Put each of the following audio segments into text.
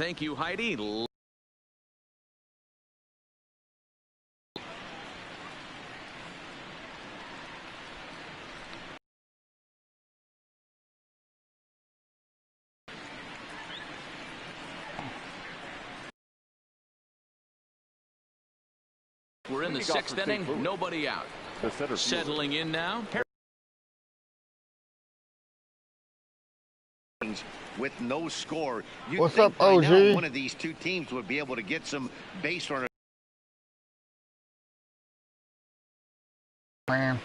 Thank you, Heidi. We're in the 6th inning, nobody out. Settling in now. With no score, what's up, OG? Now one of these two teams would be able to get some base runner. Man,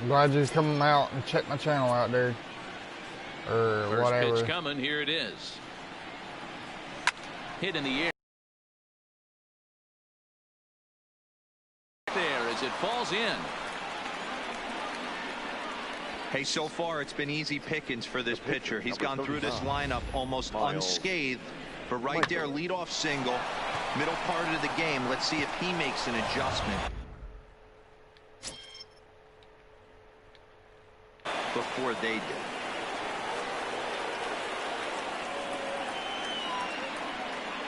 I'm glad you just come out and check my channel out there, or First whatever. Pitch coming, here it is. Hit in the air. There as it falls in. Hey, so far it's been easy pickings for this pitcher. He's gone through this lineup almost unscathed. But right there, leadoff single, middle part of the game. Let's see if he makes an adjustment before they do.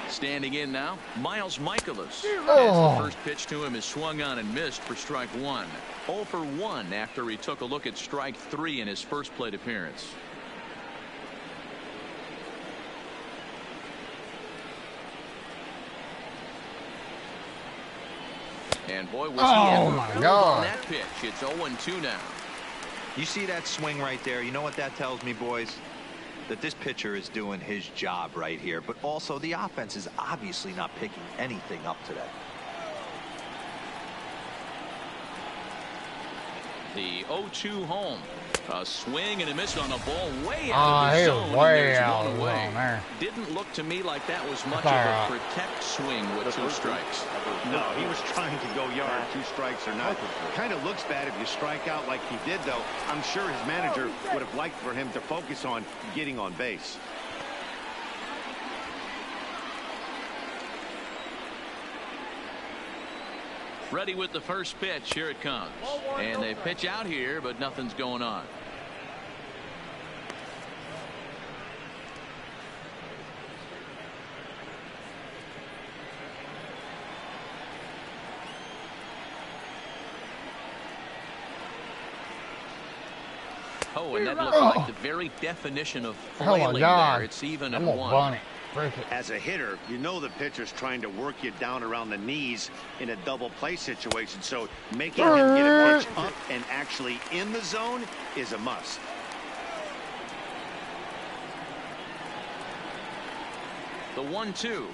Standing in now, Miles Michaelis. Oh. As the first pitch to him is swung on and missed for strike one. 0 for 1 after he took a look at strike 3 in his first plate appearance. And boy, was he ever on that pitch. It's 0-2 now. You see that swing right there? You know what that tells me, boys? That this pitcher is doing his job right here, but also the offense is obviously not picking anything up today. The 0-2 home. A swing and a miss on a ball way out of the zone. Way out of the zone there. Didn't look to me like that was much of a protect swing with 2 strikes. No, he was trying to go yard, 2 strikes or not. Kind of looks bad if you strike out like he did, though. I'm sure his manager would have liked for him to focus on getting on base. Ready with the first pitch. Here it comes. And they pitch out here, but nothing's going on. Oh, and that looks like the very definition of flailing there. It's even at 1. As a hitter, you know the pitcher's trying to work you down around the knees in a double play situation, so making him get a pitch up and actually in the zone is a must. The 1-2.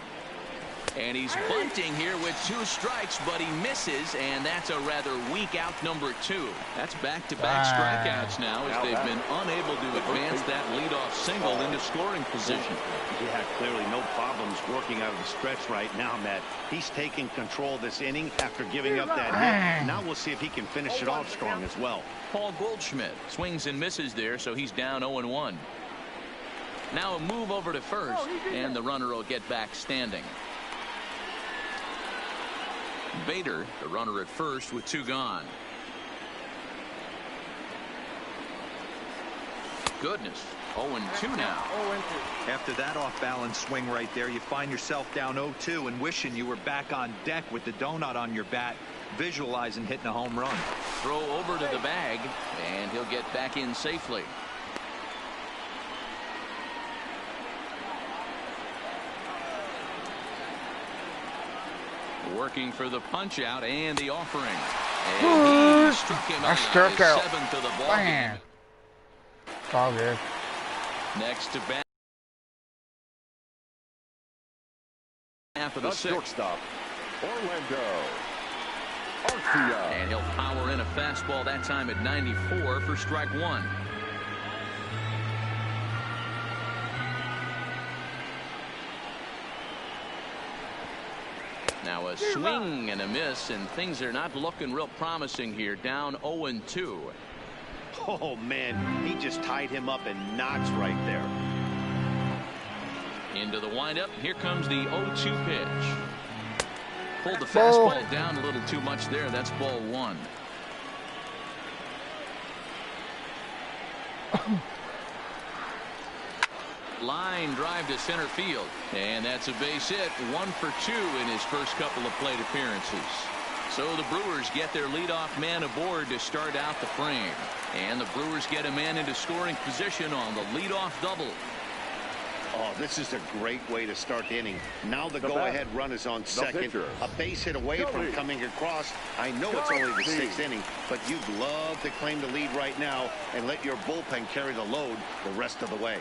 And he's bunting here with 2 strikes, but he misses, and that's a rather weak out number 2. That's back-to-back strikeouts now as they've been unable to advance that leadoff single into scoring position. Yeah, clearly no problems working out of the stretch right now, Matt. He's taking control of this inning after giving up that hit. Now we'll see if he can finish it off strong as well. Paul Goldschmidt swings and misses there, so he's down 0-1. Now a move over to first, and the runner will get back standing. Bader, the runner at first with 2 gone. Goodness, 0-2 now. After that off-balance swing right there, you find yourself down 0-2 and wishing you were back on deck with the donut on your bat, visualizing hitting a home run. Throw over to the bag, and he'll get back in safely. Working for the punch out and the offering. And he struck him out. 7th of the ball game. All good. Next to bat. Half of the 6th. Shortstop, Orlando Arcia. And he'll power in a fastball that time at 94 for strike 1. Now a swing and a miss, and things are not looking real promising here. Down 0-2. Oh, man, he just tied him up in knots right there. Into the windup. Here comes the 0-2 pitch. Pulled the fastball down a little too much there. That's ball 1. Line drive to center field. And that's a base hit. 1 for 2 in his first couple of plate appearances. So the Brewers get their leadoff man aboard to start out the frame. And the Brewers get a man into scoring position on the leadoff double. Oh, this is a great way to start the inning. Now the go-ahead run is on second. A base hit away from coming across. I know it's only the 6th inning, but you'd love to claim the lead right now and let your bullpen carry the load the rest of the way.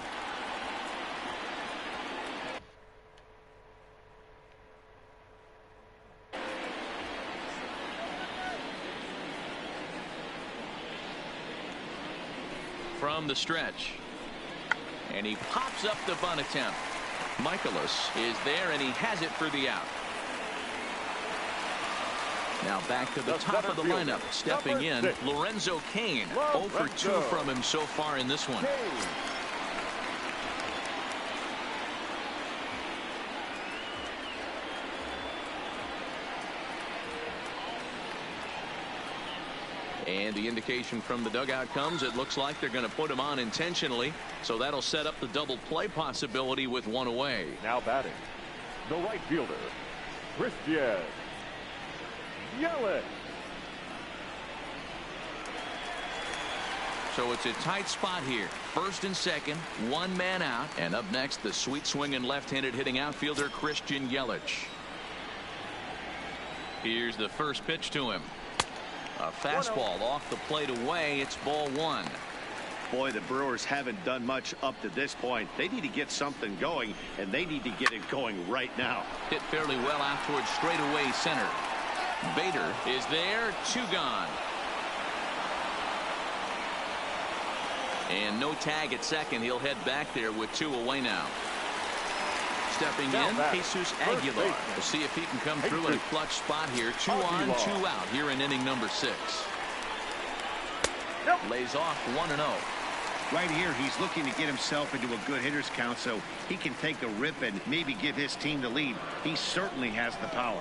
From the stretch. And he pops up the bunt attempt. Michaelis is there, and he has it for the out. Now back to the top of the lineup. Stepping in, Lorenzo Cain. 0 for 2 from him so far in this one. And the indication from the dugout comes, it looks like they're going to put him on intentionally. So that'll set up the double play possibility with 1 away. Now batting, the right fielder, Christian Yelich. So it's a tight spot here. First and second, 1 man out. And up next, the sweet swinging left-handed hitting outfielder, Christian Yelich. Here's the first pitch to him. A fastball off the plate away. It's ball 1. Boy, the Brewers haven't done much up to this point. They need to get something going, and they need to get it going right now. Hit fairly well out towards straightaway center. Bader is there. 2 gone. And no tag at second. He'll head back there with 2 away now. Stepping in, Jesus Aguilar. We'll see if he can come through in a clutch spot here. 2 on, 2 out here in inning number 6. Lays off 1-0. Right here, he's looking to get himself into a good hitter's count so he can take a rip and maybe give his team the lead. He certainly has the power.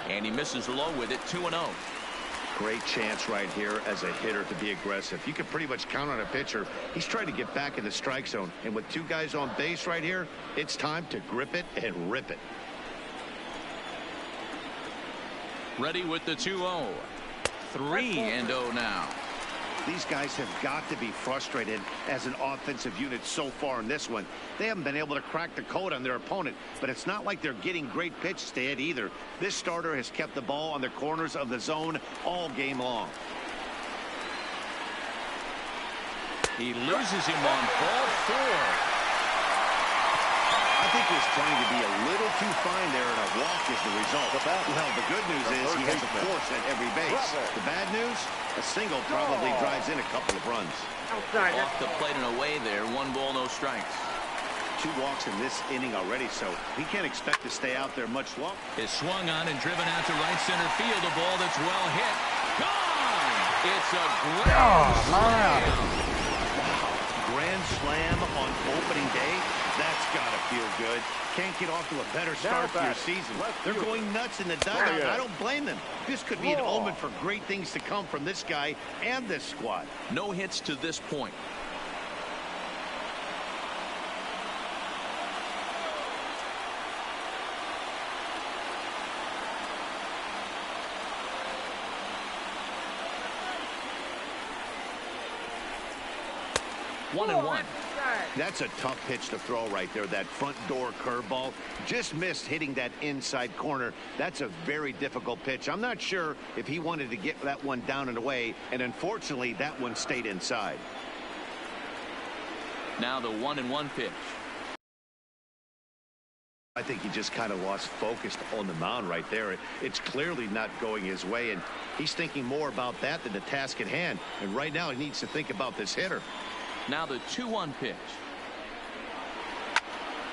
And he misses low with it. 2-0. Great chance right here as a hitter to be aggressive. You can pretty much count on a pitcher. He's trying to get back in the strike zone. And with 2 guys on base right here, it's time to grip it and rip it. Ready with the 2-0. 3-0 now. These guys have got to be frustrated as an offensive unit so far in this one. They haven't been able to crack the code on their opponent, but it's not like they're getting great pitches to hit either. This starter has kept the ball on the corners of the zone all game long. He loses him on ball 4. I think he was trying to be a little too fine there, and a walk is the result. Well, the good news is he has a force at every base. The bad news, a single probably drives in a couple of runs. Off the plate and away there. 1 ball, no strikes. 2 walks in this inning already, so he can't expect to stay out there much longer. Is swung on and driven out to right center field. A ball that's well hit. Gone! It's a grand slam. Grand slam on opening day. That's got to feel good. Can't get off to a better start to your season. They're going nuts in the dugout, and I don't blame them. This could be an omen for great things to come from this guy and this squad. No hits to this point. One and one. That's a tough pitch to throw right there. That front door curveball just missed hitting that inside corner. That's a very difficult pitch. I'm not sure if he wanted to get that one down and away, and unfortunately that one stayed inside. Now the 1-1 pitch. I think he just kind of lost focus on the mound right there. It's clearly not going his way, and he's thinking more about that than the task at hand. And right now he needs to think about this hitter. Now the 2-1 pitch.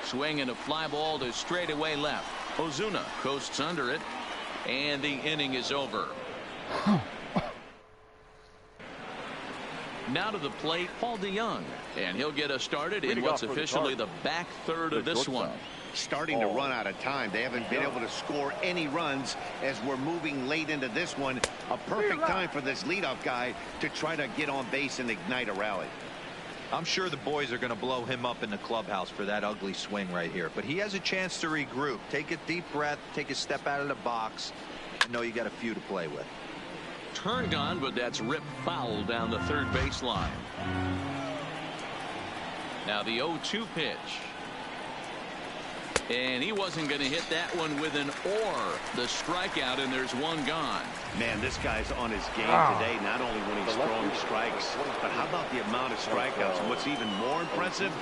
Swing and a fly ball to straightaway left. Ozuna coasts under it, and the inning is over. Now to the plate, Paul DeYoung, and he'll get us started in what's officially the back third of this one. Starting to run out of time. They haven't been able to score any runs as we're moving late into this one. A perfect time for this leadoff guy to try to get on base and ignite a rally. I'm sure the boys are going to blow him up in the clubhouse for that ugly swing right here. But he has a chance to regroup. Take a deep breath, take a step out of the box, and know you got a few to play with. Turned on, but that's ripped foul down the third baseline. Now the 0-2 pitch. And he wasn't going to hit that one with an or. The strikeout, and there's one gone. Man, this guy's on his game today, not only when he's throwing strikes, but how about the amount of strikeouts? And what's even more impressive,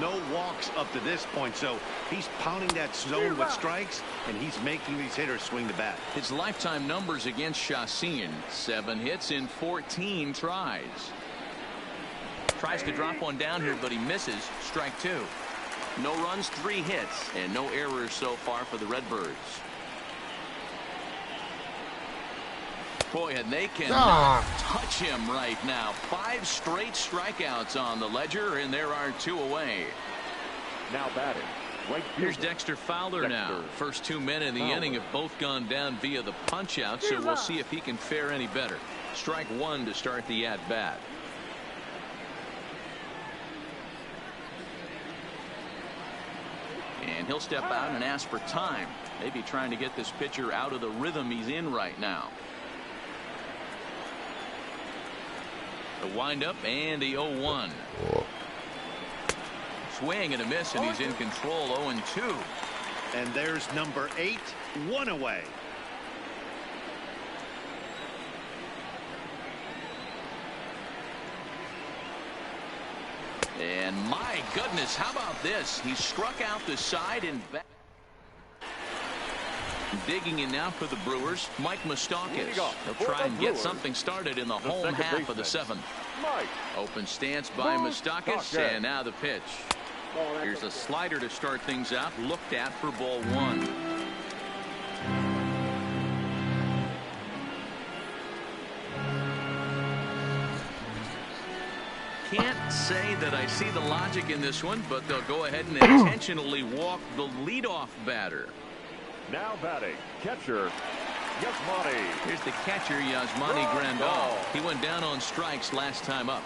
no walks up to this point. So he's pounding that zone with strikes, and he's making these hitters swing the bat. His lifetime numbers against Chassin, 7 hits in 14 tries. Tries to drop one down here, but he misses. Strike 2. No runs, 3 hits, and no errors so far for the Redbirds. Boy, and they cannot touch him right now. 5 straight strikeouts on the ledger, and there are 2 away. Now batting. Right Here's Dexter Fowler now. First 2 men in the inning have both gone down via the punch-out, so we'll see if he can fare any better. Strike 1 to start the at-bat. And he'll step out and ask for time. Maybe trying to get this pitcher out of the rhythm he's in right now. The windup and the 0-1. Swing and a miss, and he's in control. 0-2. And there's number 8, 1 away. And my goodness, how about this? He struck out the side and back. Digging in now for the Brewers, Mike Moustakas. He'll try and get something started in the home half of the 7th. Open stance by Moustakas, and now the pitch. Here's a slider to start things out, looked at for ball 1. Can't say that I see the logic in this one, but they'll go ahead and intentionally walk the leadoff batter. Now batting, catcher, Yasmani. Here's the catcher, Yasmani Grandal. He went down on strikes last time up.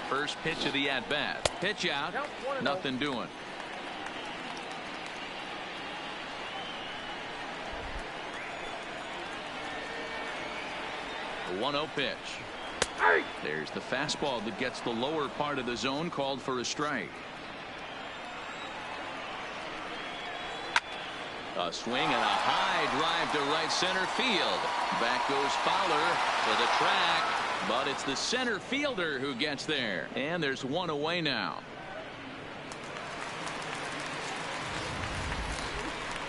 First pitch of the at-bat. Pitch out. Nothing doing. The 1-0 pitch. There's the fastball that gets the lower part of the zone, called for a strike. A swing and a high drive to right center field. Back goes Fowler to the track, but it's the center fielder who gets there. And there's 1 away now.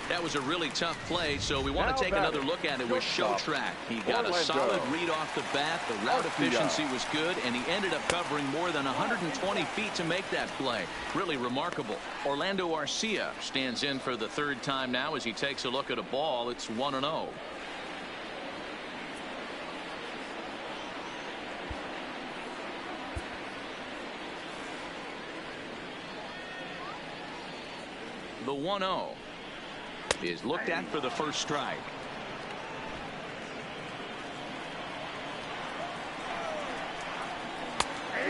That was a really tough play, so we want to take another look at it with Showtrack. He got a solid read off the bat. The route efficiency was good, and he ended up covering more than 120 feet to make that play. Really remarkable. Orlando Arcia stands in for the 3rd time now as he takes a look at a ball. It's 1-0. The 1-0. Is looked at for the first strike.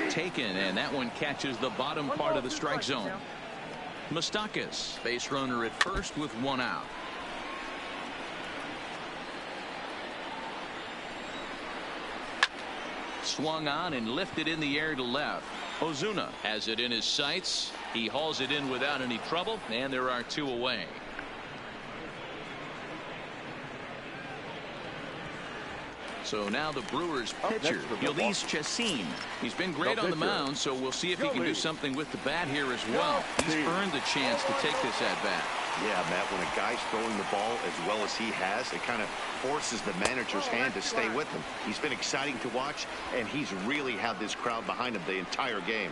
Taken, and that one catches the bottom part of the strike zone. Moustakas, base runner at first with 1 out. Swung on and lifted in the air to left. Ozuna has it in his sights. He hauls it in without any trouble, and there are 2 away. So now the Brewers pitcher, Ulysses Chassin. He's been great on the mound, so we'll see if he can do something with the bat here as well. He's earned the chance to take this at bat. Yeah, Matt, when a guy's throwing the ball as well as he has, it kind of forces the manager's hand to stay with him. He's been exciting to watch, and he's really had this crowd behind him the entire game.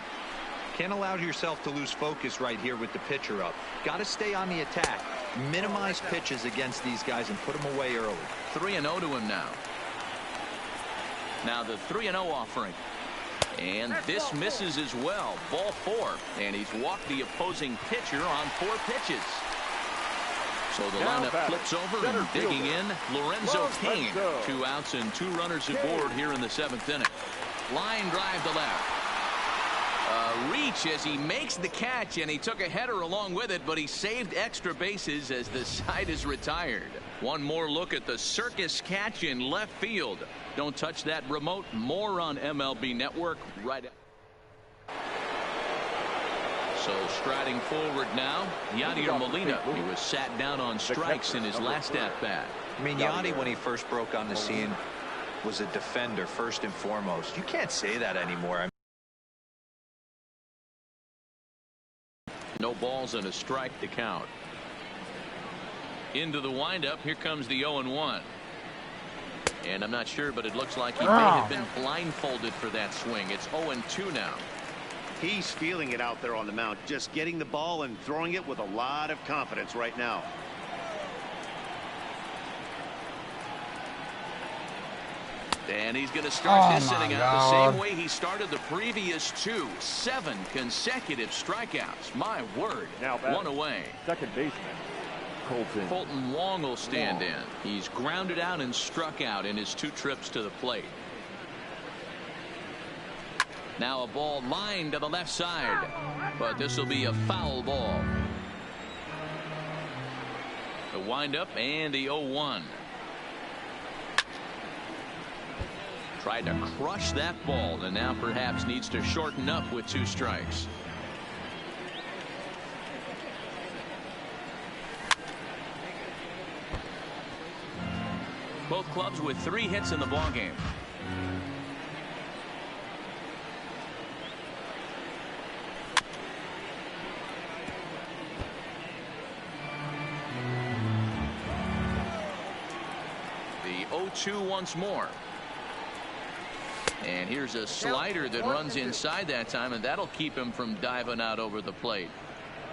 Can't allow yourself to lose focus right here with the pitcher up. Got to stay on the attack. Minimize pitches against these guys and put them away early. 3-0 to him now. Now the 3-0 offering. And this misses as well. Ball 4. And he's walked the opposing pitcher on 4 pitches. So the Now lineup batting, flips over center and digging fielder, in, Lorenzo Cain. Lorenzo. 2 outs and 2 runners aboard here in the 7th inning. Line drive to left. A reach as he makes the catch, and he took a header along with it, but he saved extra bases as the side is retired. One more look at the circus catch in left field. Don't touch that remote. More on MLB Network right after. So striding forward now, Yadier Molina. He was sat down on strikes in his last at-bat. I mean, Yadi, when he first broke on the scene, was a defender first and foremost. You can't say that anymore. No balls and a strike to count. Into the windup. Here comes the 0-1. And I'm not sure, but it looks like he may have been blindfolded for that swing. It's 0-2 now. He's feeling it out there on the mound, just getting the ball and throwing it with a lot of confidence right now. And he's going to start this inning out the same way he started the previous 2. 7 consecutive strikeouts. My word. Now 1 away. Second baseman, Colton Wong will stand in. He's grounded out and struck out in his 2 trips to the plate. Now a ball lined to the left side, but this will be a foul ball. The windup and the 0-1. Tried to crush that ball, and now perhaps needs to shorten up with 2 strikes. Both clubs with 3 hits in the ballgame. The 0-2 once more. And here's a slider that runs inside that time, and that'll keep him from diving out over the plate.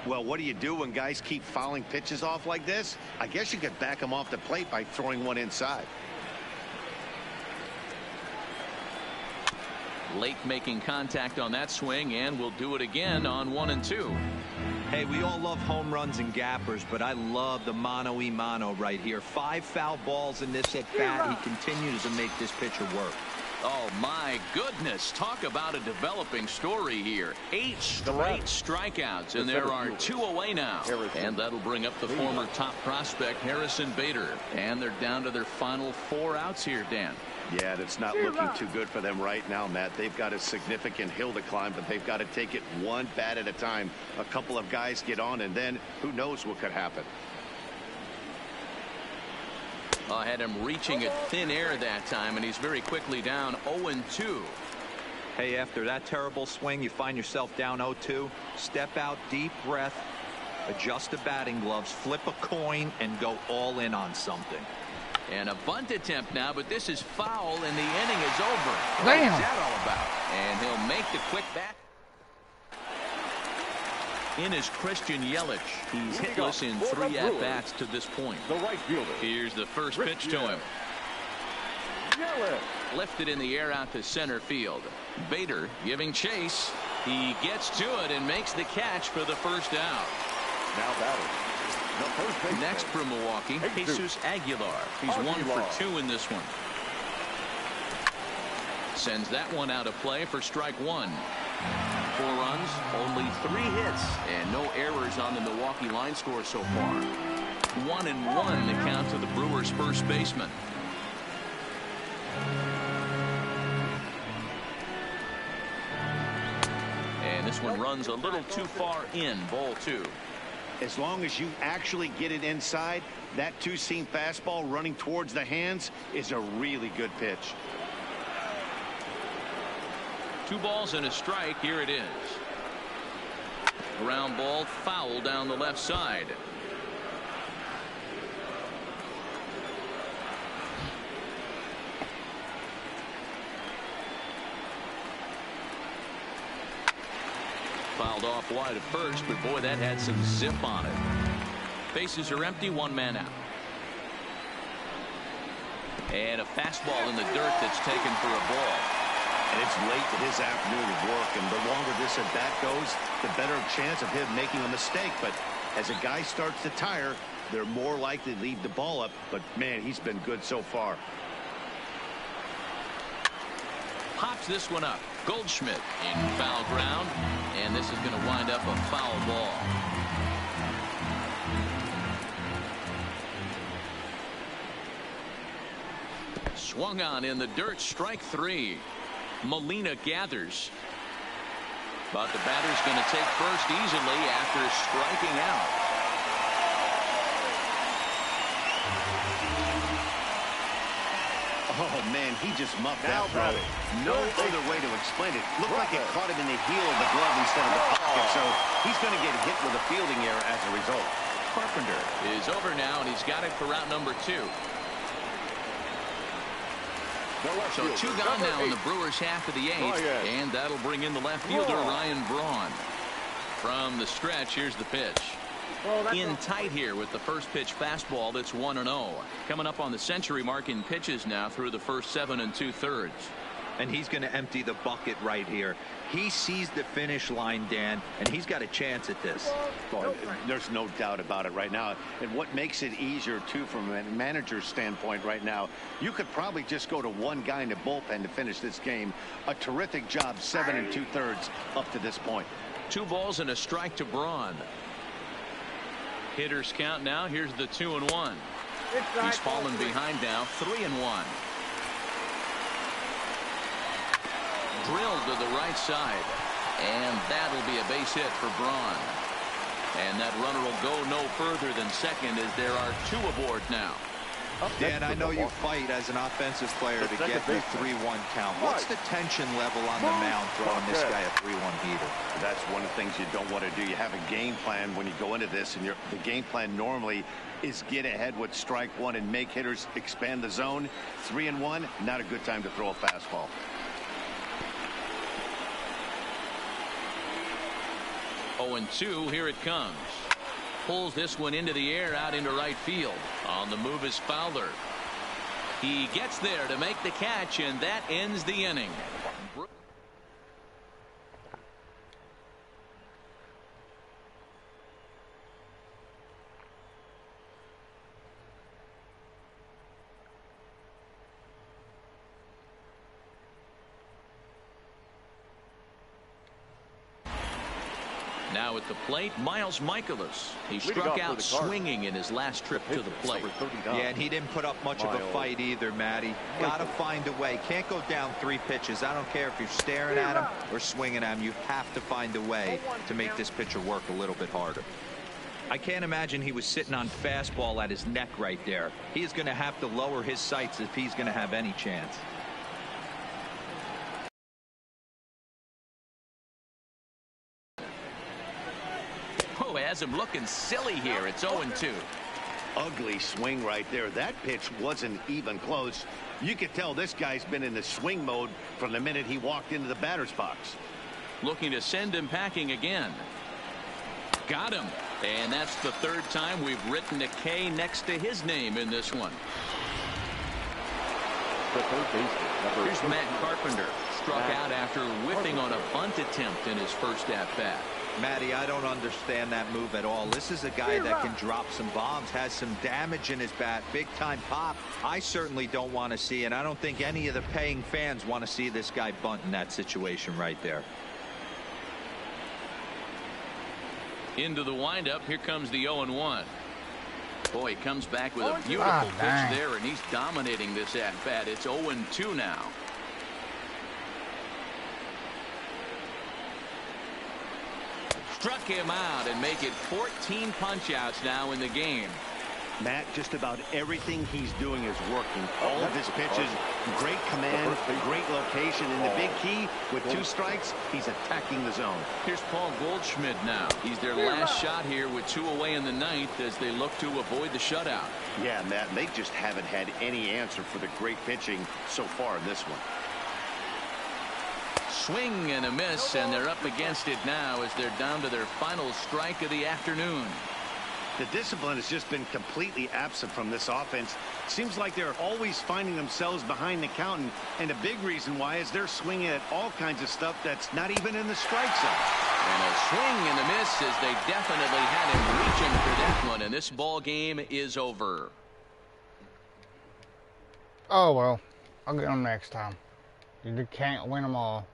Well, what do you do when guys keep fouling pitches off like this? I guess you could back them off the plate by throwing one inside. Late making contact on that swing, and will do it again on 1 and 2. Hey, we all love home runs and gappers, but I love the mano-y-mano right here. 5 foul balls in this at-bat. He continues to make this pitcher work. Oh, my goodness. Talk about a developing story here. 8 straight strikeouts, and there are 2 away now. And that'll bring up the former top prospect, Harrison Bader. And they're down to their final 4 outs here, Dan. Yeah, it's not looking too good for them right now, Matt. They've got a significant hill to climb, but they've got to take it one bat at a time. A couple of guys get on, and then who knows what could happen. I had him reaching at thin air that time, and he's very quickly down 0-2. Hey, after that terrible swing, you find yourself down 0-2. Step out, deep breath, adjust the batting gloves, flip a coin, and go all in on something. And a bunt attempt now, but this is foul, and the inning is over. Damn. What's that all about? And he'll make the quick bat. In is Christian Yelich. He's hitless in 3 at-bats to this point. the right fielder. Here's the first pitch to him. Yelich. Lifted in the air out to center field. Bader giving chase. He gets to it and makes the catch for the first out. Now batting, the first baseman. Next for Milwaukee, Jesus Aguilar. He's 1 for 2 in this one. Sends that one out of play for strike 1. 4 runs, only 3 hits, and no errors on the Milwaukee line score so far. 1-1 the count to the Brewers' first baseman. And this one runs a little too far in, ball 2. As long as you actually get it inside, that 2-seam fastball running towards the hands is a really good pitch. 2 balls and a strike. Here it is. Ground ball, foul down the left side. Fouled off wide at first, but boy, that had some zip on it. Bases are empty, 1 man out. And a fastball in the dirt that's taken for a ball. And it's late in his afternoon of work, and the longer this at bat goes, the better chance of him making a mistake. But as a guy starts to tire, they're more likely to leave the ball up, but man, he's been good so far. Pops this one up. Goldschmidt in foul ground, and this is going to wind up a foul ball. Swung on in the dirt, strike 3. Molina gathers. But the batter's going to take first easily after striking out. Oh, man, he just muffed that throw. No other way to explain it. Looked like it caught him in the heel of the glove instead of the pocket, so he's going to get hit with a fielding error as a result. Carpenter is over now, and he's got it for route number 2. So 2 gone now in the Brewers' half of the 8th, and that'll bring in the left fielder, Ryan Braun. From the stretch, here's the pitch. In tight here with the first pitch fastball that's 1-0. Coming up on the century mark in pitches now through the first 7 2/3. And he's going to empty the bucket right here. He sees the finish line, Dan, and he's got a chance at this. Well, there's no doubt about it right now. And what makes it easier, too, from a manager's standpoint right now, you could probably just go to one guy in the bullpen to finish this game. A terrific job, 7 2/3 up to this point. 2 balls and a strike to Braun. Hitters count now. Here's the 2-1. He's fallen behind now, 3-1. Drilled to the right side, and that'll be a base hit for Braun. And that runner will go no further than second as there are 2 aboard now. Dan, I know you fight as an offensive player to get the 3-1 count. What's the tension level on the mound throwing this guy a 3-1 heater? That's one of the things you don't want to do. You have a game plan when you go into this, and the game plan normally is get ahead with strike 1 and make hitters expand the zone. 3-1, not a good time to throw a fastball. Oh, and 2, here it comes. Pulls this one into the air out into right field. On the move is Fowler. He gets there to make the catch, and that ends the inning. Now at the plate, Miles Michaelis. He struck out swinging in his last trip to the plate. Yeah, and he didn't put up much of a fight either, Matty. Got to find a way. Can't go down 3 pitches. I don't care if you're staring at him or swinging at him. You have to find a way to make this pitcher work a little bit harder. I can't imagine he was sitting on fastball at his neck right there. He is going to have to lower his sights if he's going to have any chance. Has him looking silly here. It's 0-2. Ugly swing right there. That pitch wasn't even close. You could tell this guy's been in the swing mode from the minute he walked into the batter's box. Looking to send him packing again. Got him. And that's the 3rd time we've written a K next to his name in this one. Here's Matt Carpenter. Struck out after whiffing on a bunt attempt in his first at-bat. Matty, I don't understand that move at all. This is a guy that can drop some bombs, has some damage in his bat, big-time pop. I certainly don't want to see, and I don't think any of the paying fans want to see this guy bunt in that situation right there. Into the windup, here comes the 0-1. Boy, he comes back with a beautiful pitch there, and he's dominating this at-bat. It's 0-2 now. Struck him out and make it 14 punch-outs now in the game. Matt, just about everything he's doing is working. All of his pitches, great command, great location, and the big key with 2 strikes, he's attacking the zone. Here's Paul Goldschmidt now. He's their last shot here with 2 away in the 9th as they look to avoid the shutout. Yeah, Matt, they just haven't had any answer for the great pitching so far in this one. Swing and a miss, and they're up against it now as they're down to their final strike of the afternoon. The discipline has just been completely absent from this offense. Seems like they're always finding themselves behind the count, and a big reason why is they're swinging at all kinds of stuff that's not even in the strike zone. And a swing and a miss as they definitely had him reaching for that one. one, and this ball game is over. Oh, well. I'll get them next time. You can't win them all.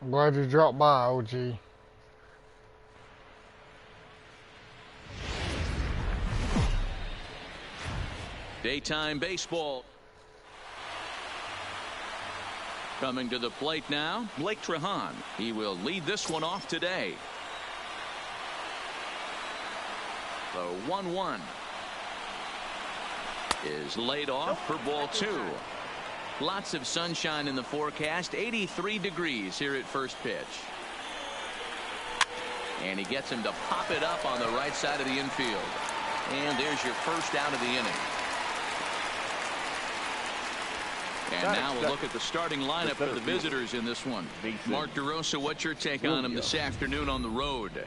I'm glad you dropped by, OG. Daytime baseball. Coming to the plate now, Blake Trahan. He will lead this one off today. The 1-1 is laid off for ball 2. Lots of sunshine in the forecast. 83 degrees here at first pitch. And he gets him to pop it up on the right side of the infield. And there's your first out of the inning. And now we'll look at the starting lineup for the visitors in this one. Mark DeRosa, what's your take on him this afternoon on the road?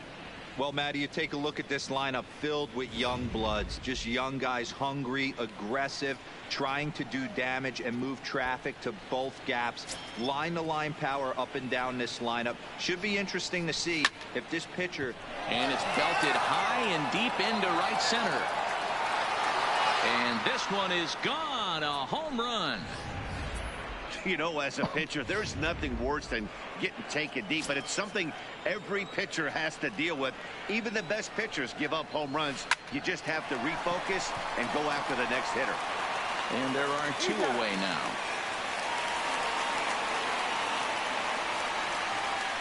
Well, Matty, you take a look at this lineup filled with young bloods, just young guys, hungry, aggressive, trying to do damage and move traffic to both gaps. Line-to-line power up and down this lineup. Should be interesting to see if this pitcher... And it's belted high and deep into right center. And this one is gone. A home run. You know, as a pitcher, there's nothing worse than getting taken deep, but it's something every pitcher has to deal with. Even the best pitchers give up home runs. You just have to refocus and go after the next hitter. And there are 2 away now.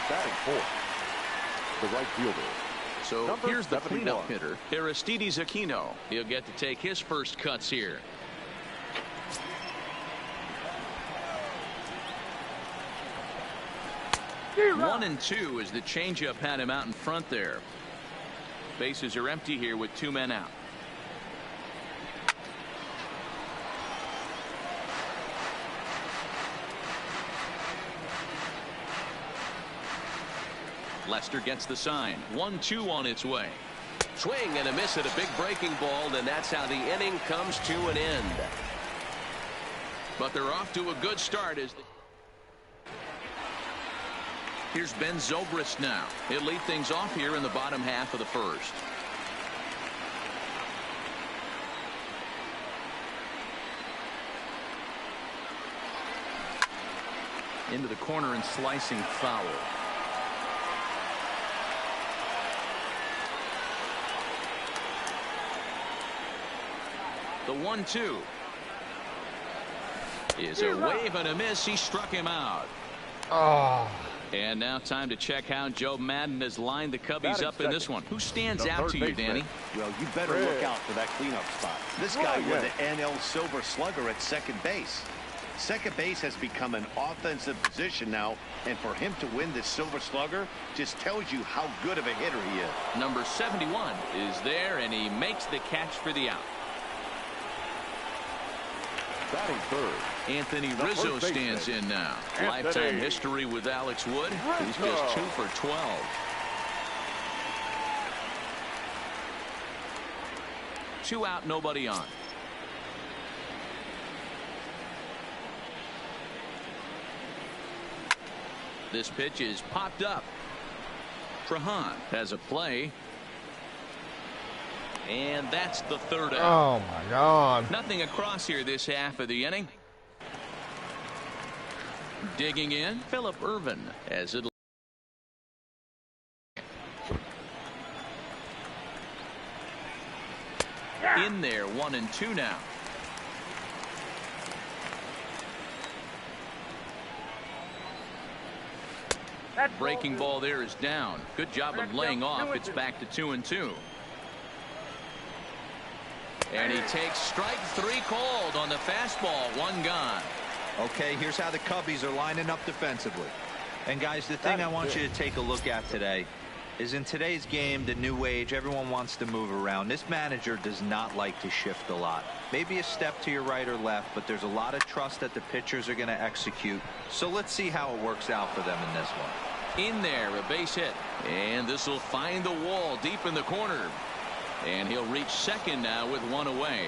Batting fourth, the right fielder. So Number here's the 71. cleanup hitter, Aristides Aquino. He'll get to take his first cuts here. 1-2 as the changeup had him out in front there. Bases are empty here with 2 men out. Lester gets the sign. 1-2 on its way. Swing and a miss at a big breaking ball, and that's how the inning comes to an end. But they're off to a good start as here's Ben Zobrist now. He'll lead things off here in the bottom half of the first. Into the corner and slicing foul. The 1-2 is a wave and a miss. He struck him out. Oh. And now time to check how Joe Madden has lined the Cubbies up in this one. Who stands out to you, Danny? Well, you better look out for that cleanup spot. This guy won the NL Silver Slugger at second base. Second base has become an offensive position now, and for him to win this Silver Slugger just tells you how good of a hitter he is. Number 71 is there, and he makes the catch for the out. Batting third. Anthony Rizzo stands in now. Lifetime history with Alex Wood. He's just 2 for 12. Two out, nobody on. This pitch is popped up. Trahan has a play. And that's the third out. Oh, my God. Nothing across here this half of the inning. Digging in, Phillip Ervin as it. In there, 1-2 now. Breaking ball there is down. Good job of laying off. It's back to 2-2. And he takes strike 3 called on the fastball. 1 gone. Okay, here's how the Cubbies are lining up defensively. And guys, the thing I want you to take a look at today is in today's game, the new age, everyone wants to move around. This manager does not like to shift a lot. Maybe a step to your right or left, but there's a lot of trust that the pitchers are going to execute. So let's see how it works out for them in this one. In there, a base hit. And this will find the wall deep in the corner. And he'll reach second now with 1 away.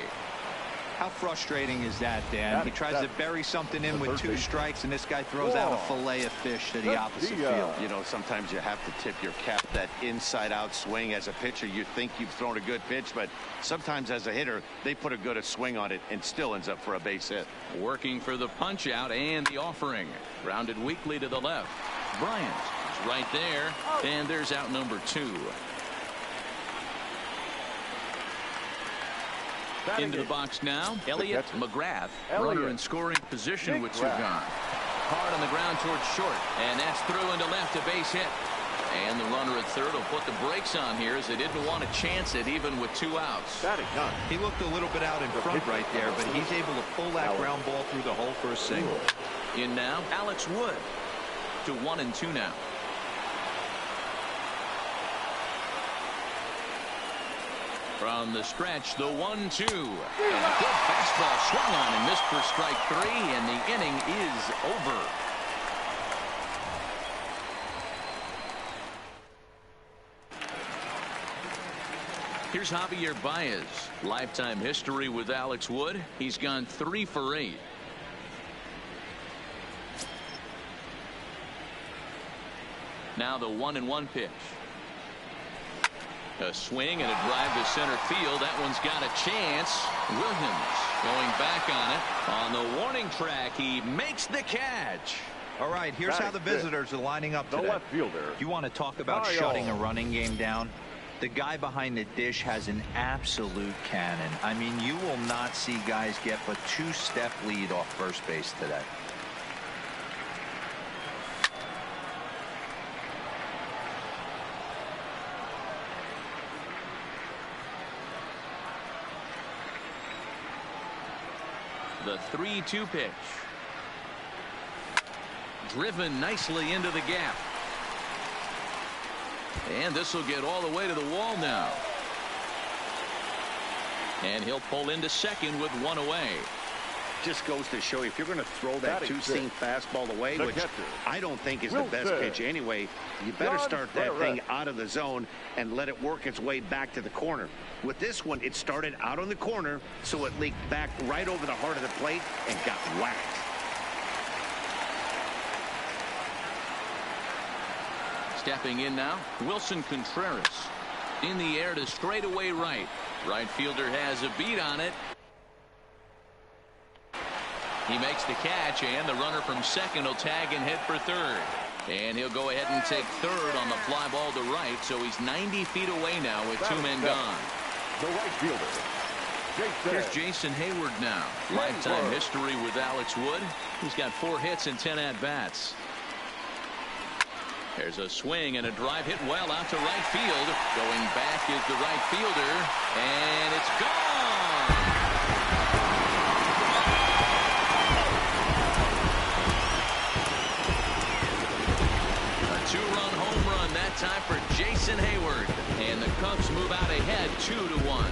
How frustrating is that, Dan? He tries to bury something in with 2 strikes, and this guy throws out a fillet of fish to the opposite field. You know, sometimes you have to tip your cap. That inside-out swing as a pitcher, you think you've thrown a good pitch, but sometimes as a hitter, they put a good swing on it and still ends up for a base hit. Working for the punch out and the offering. Grounded weakly to the left. Bryant is right there, and there's out number 2. Into the box now, Elliott McGrath, runner in scoring position with 2 gone. Hard on the ground towards short, and that's through into left, a base hit. And the runner at third will put the brakes on here as they didn't want to chance it even with 2 outs. He looked a little bit out in front right there, but he's able to pull that ground ball through the hole for a single. In now, Alex Wood to 1-2 now. From the stretch, the 1-2. And a good fastball swung on and missed for strike 3, and the inning is over. Here's Javier Baez. Lifetime history with Alex Wood. He's gone 3 for 8. Now the 1-1 pitch. A swing and a drive to center field. That one's got a chance. Williams going back on it. On the warning track, he makes the catch. All right, here's how the visitors are lining up today. The left fielder. You want to talk about shutting a running game down? The guy behind the dish has an absolute cannon. I mean, you will not see guys get but 2-step lead off first base today. The 3-2 pitch. Driven nicely into the gap. And this will get all the way to the wall now. And he'll pull into second with one away. Just goes to show you, if you're going to throw that two-seam fastball away, which I don't think is the best pitch anyway, you better start that thing out of the zone and let it work its way back to the corner. With this one, it started out on the corner, so it leaked back right over the heart of the plate and got whacked. Stepping in now, Wilson Contreras. In the air to straightaway right. Right fielder has a beat on it. He makes the catch, and the runner from second will tag and head for third. And he'll go ahead and take third on the fly ball to right, so he's 90 feet away now with two men gone. The right fielder. Here's Jason Hayward now. Lifetime history with Alex Wood. He's got 4 hits and 10 at-bats. There's a swing and a drive hit well out to right field. Going back is the right fielder, and it's gone. A 2-run home run that time for Jason Hayward, and the Cubs move out ahead 2-1.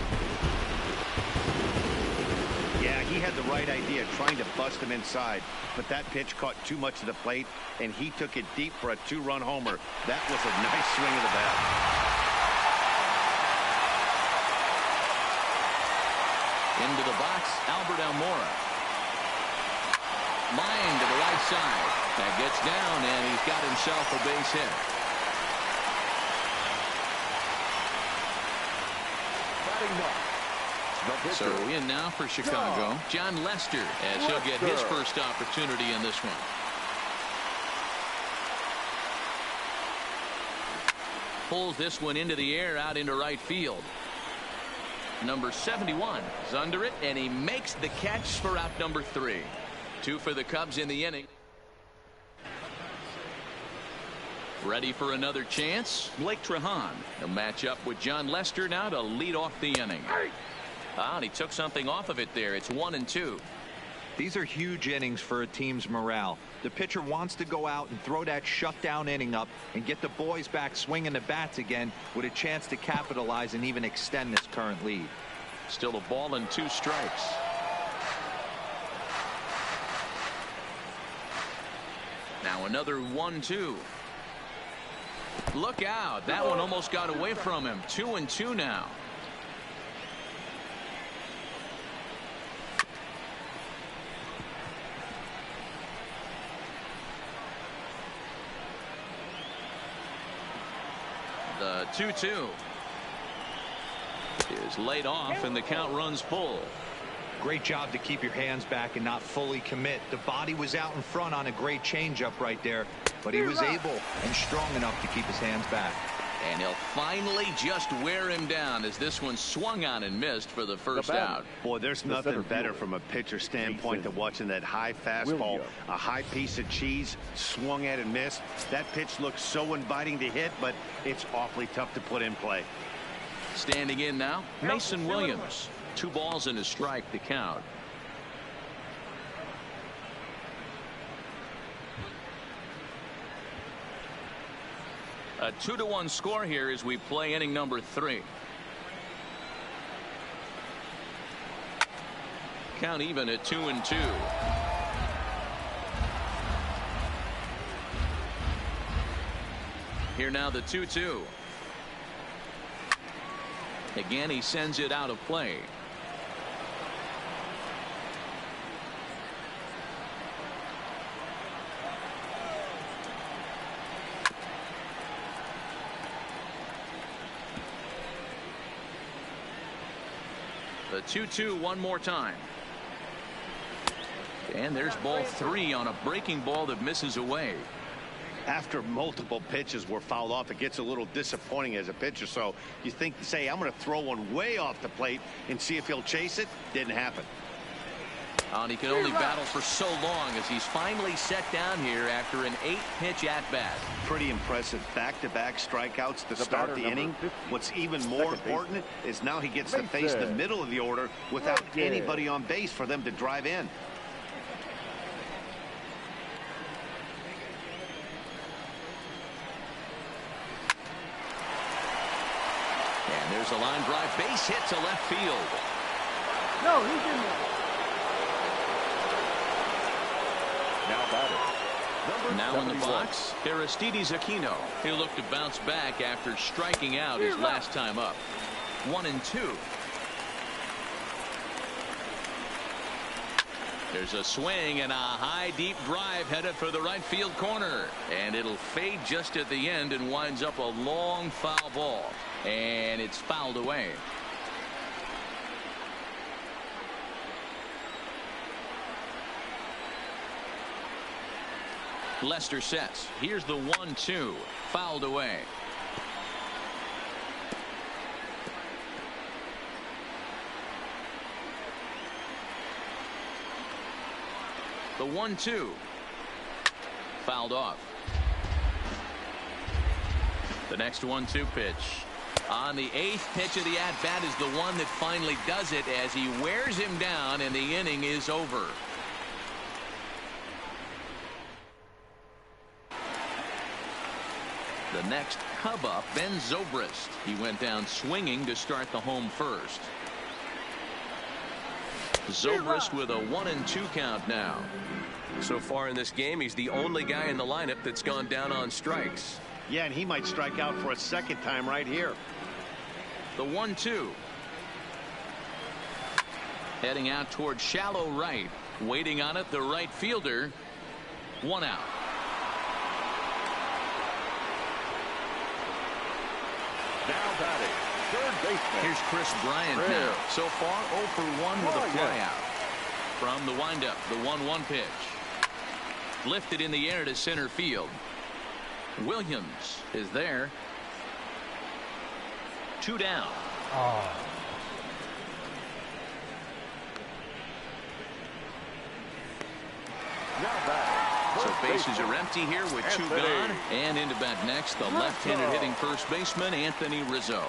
Yeah, he had the right idea, trying to bust him inside, but that pitch caught too much of the plate, and he took it deep for a 2-run homer. That was a nice swing of the bat. Into the box, Albert Almora. Line to the right side. That gets down, and he's got himself a base hit. So in now for Chicago, John Lester, as he'll get his first opportunity in this one. Pulls this one into the air out into right field. Number 71 is under it, and he makes the catch for out number 3. 2 for the Cubs in the inning. Ready for another chance. Blake Trehan. He'll match up with John Lester now to lead off the inning. And he took something off of it there. It's 1-2. These are huge innings for a team's morale. The pitcher wants to go out and throw that shutdown inning up and get the boys back swinging the bats again with a chance to capitalize and even extend this current lead. Still a ball and 2 strikes. Now another 1-2. Look out. That one almost got away from him. 2-2 now. The 2-2 is laid off, and the count runs full. Great job to keep your hands back and not fully commit. The body was out in front on a great changeup right there, but he was able and strong enough to keep his hands back. And he'll finally just wear him down as this one swung on and missed for the first out. Boy, there's nothing better from a pitcher standpoint than watching that high fastball, a high piece of cheese, swung at and missed. That pitch looks so inviting to hit, but it's awfully tough to put in play. Standing in now, Mason Williams. 2 balls and a strike to count. A 2-1 score here as we play inning number 3. Count even at 2-2. Here now the 2-2. Again, he sends it out of play. The 2-2 one more time. And there's ball 3 on a breaking ball that misses away. After multiple pitches were fouled off, it gets a little disappointing as a pitcher. So you think, say, I'm going to throw one way off the plate and see if he'll chase it. Didn't happen. And he can only battle for so long as he's finally set down here after an 8-pitch at-bat. Pretty impressive back-to-back strikeouts to start the inning. What's even more important is now he gets to face the middle of the order without anybody on base for them to drive in. And there's a line drive base hit to left field. No, he didn't. Now batting. Now in the box, Aristides Aquino. He'll look to bounce back after striking out his last time up. 1-2. There's a swing and a high deep drive headed for the right field corner. And it'll fade just at the end and winds up a long foul ball. And it's fouled away. Lester sets. Here's the 1-2. Fouled away. The 1-2. Fouled off. The next 1-2 pitch. On the 8th pitch of the at-bat is the one that finally does it as he wears him down and the inning is over. The next Cub up, Ben Zobrist. He went down swinging to start the home first. Zobrist with a 1-2 count now. So far in this game, he's the only guy in the lineup that's gone down on strikes. Yeah, and he might strike out for a second time right here. The 1-2. Heading out toward shallow right. Waiting on it, the right fielder. 1 out. Now batting. Third baseman. Here's Chris Bryant now. So far 0 for 1 with a flyout. From the windup, the 1-1 pitch. Lifted in the air to center field. Williams is there. 2 down. Now batting. So bases are empty here with 2 gone. And into bat next, the left-handed hitting first baseman, Anthony Rizzo.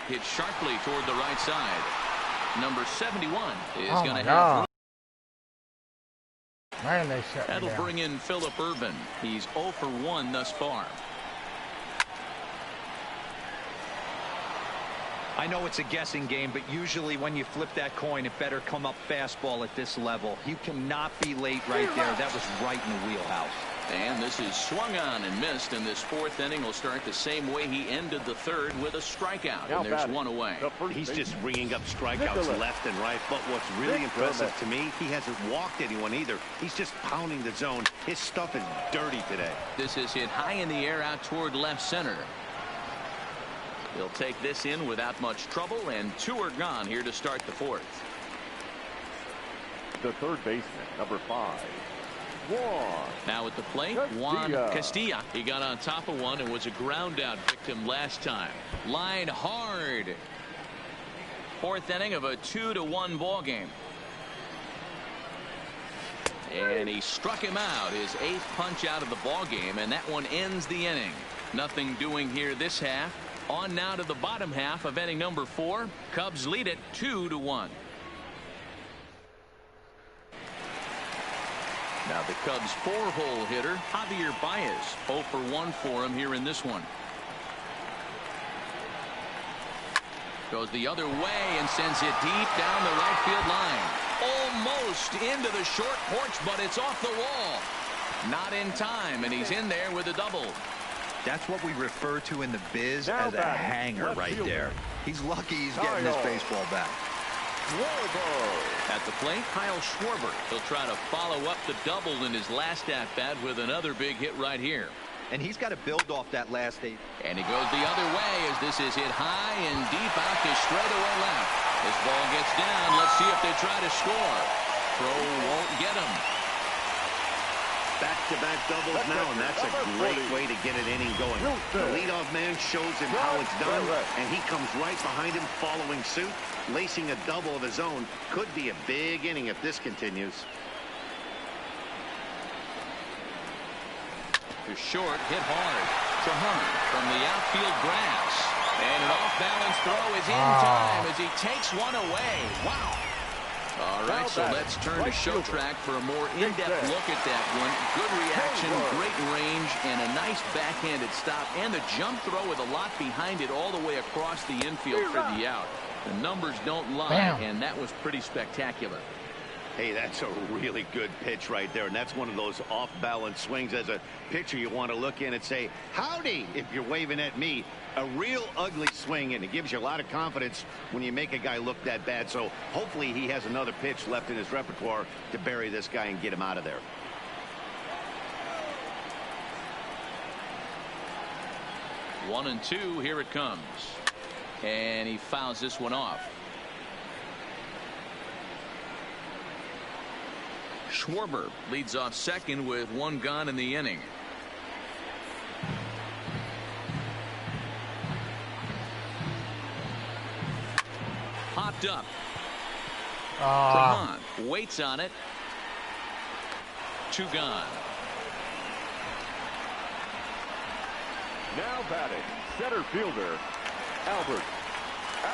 Hit sharply toward the right side. Number 71 is going to have. Man, they shut me That'll down. bring in Phillip Ervin. He's 0 for 1 thus far. I know it's a guessing game, but usually when you flip that coin, it better come up fastball at this level. You cannot be late right there. That was right in the wheelhouse. And this is swung on and missed, and this 4th inning will start the same way he ended the 3rd with a strikeout. And there's 1 away. He's just ringing up strikeouts left and right. But what's really impressive to me, he hasn't walked anyone either. He's just pounding the zone. His stuff is dirty today. This is hit high in the air out toward left center. He'll take this in without much trouble, and 2 are gone here to start the 4th. The third baseman, number 5. Now at the plate, Juan Castilla. He got on top of one and was a ground out victim last time. Line hard. 4th inning of a 2-1 ball game. And he struck him out, his 8th punch out of the ball game, and that one ends the inning. Nothing doing here this half. On now to the bottom half of inning number 4. Cubs lead it 2-1. Now the Cubs 4-hole hitter, Javier Baez. 0 for 1 for him here in this one. Goes the other way and sends it deep down the right field line. Almost into the short porch, but it's off the wall. Not in time, and he's in there with a double. That's what we refer to in the biz as a hanger right there. He's lucky he's getting this baseball back. At the plate, Kyle Schwarber. He'll try to follow up the double in his last at-bat with another big hit right here. And he's got to build off that last 8. And he goes the other way as this is hit high and deep out to straightaway left. This ball gets down. Let's see if they try to score. Throw won't get him. Back-to-back doubles now, and that's a great way to get an inning going. The leadoff man shows him how it's done, and he comes right behind him following suit. Lacing a double of his own could be a big inning if this continues. To short, hit hard. To Hunter from the outfield grass. And an off-balance throw is in time as he takes one away. Wow. All right, so let's turn to show track for a more in-depth look at that one. Good reaction, great range, and an nice backhanded stop and the jump throw with a lot behind it all the way across the infield for the out. The numbers don't lie, and that was pretty spectacular. Hey, that's a really good pitch right there, and that's one of those off-balance swings. As a pitcher, you want to look in and say, howdy, if you're waving at me. A real ugly swing, and it gives you a lot of confidence when you make a guy look that bad. So hopefully he has another pitch left in his repertoire to bury this guy and get him out of there. One and two, here it comes. And he fouls this one off. Schwarber leads off second with one gone in the inning. Popped up. Tremont waits on it. Two gone. Now batting, center fielder, Albert.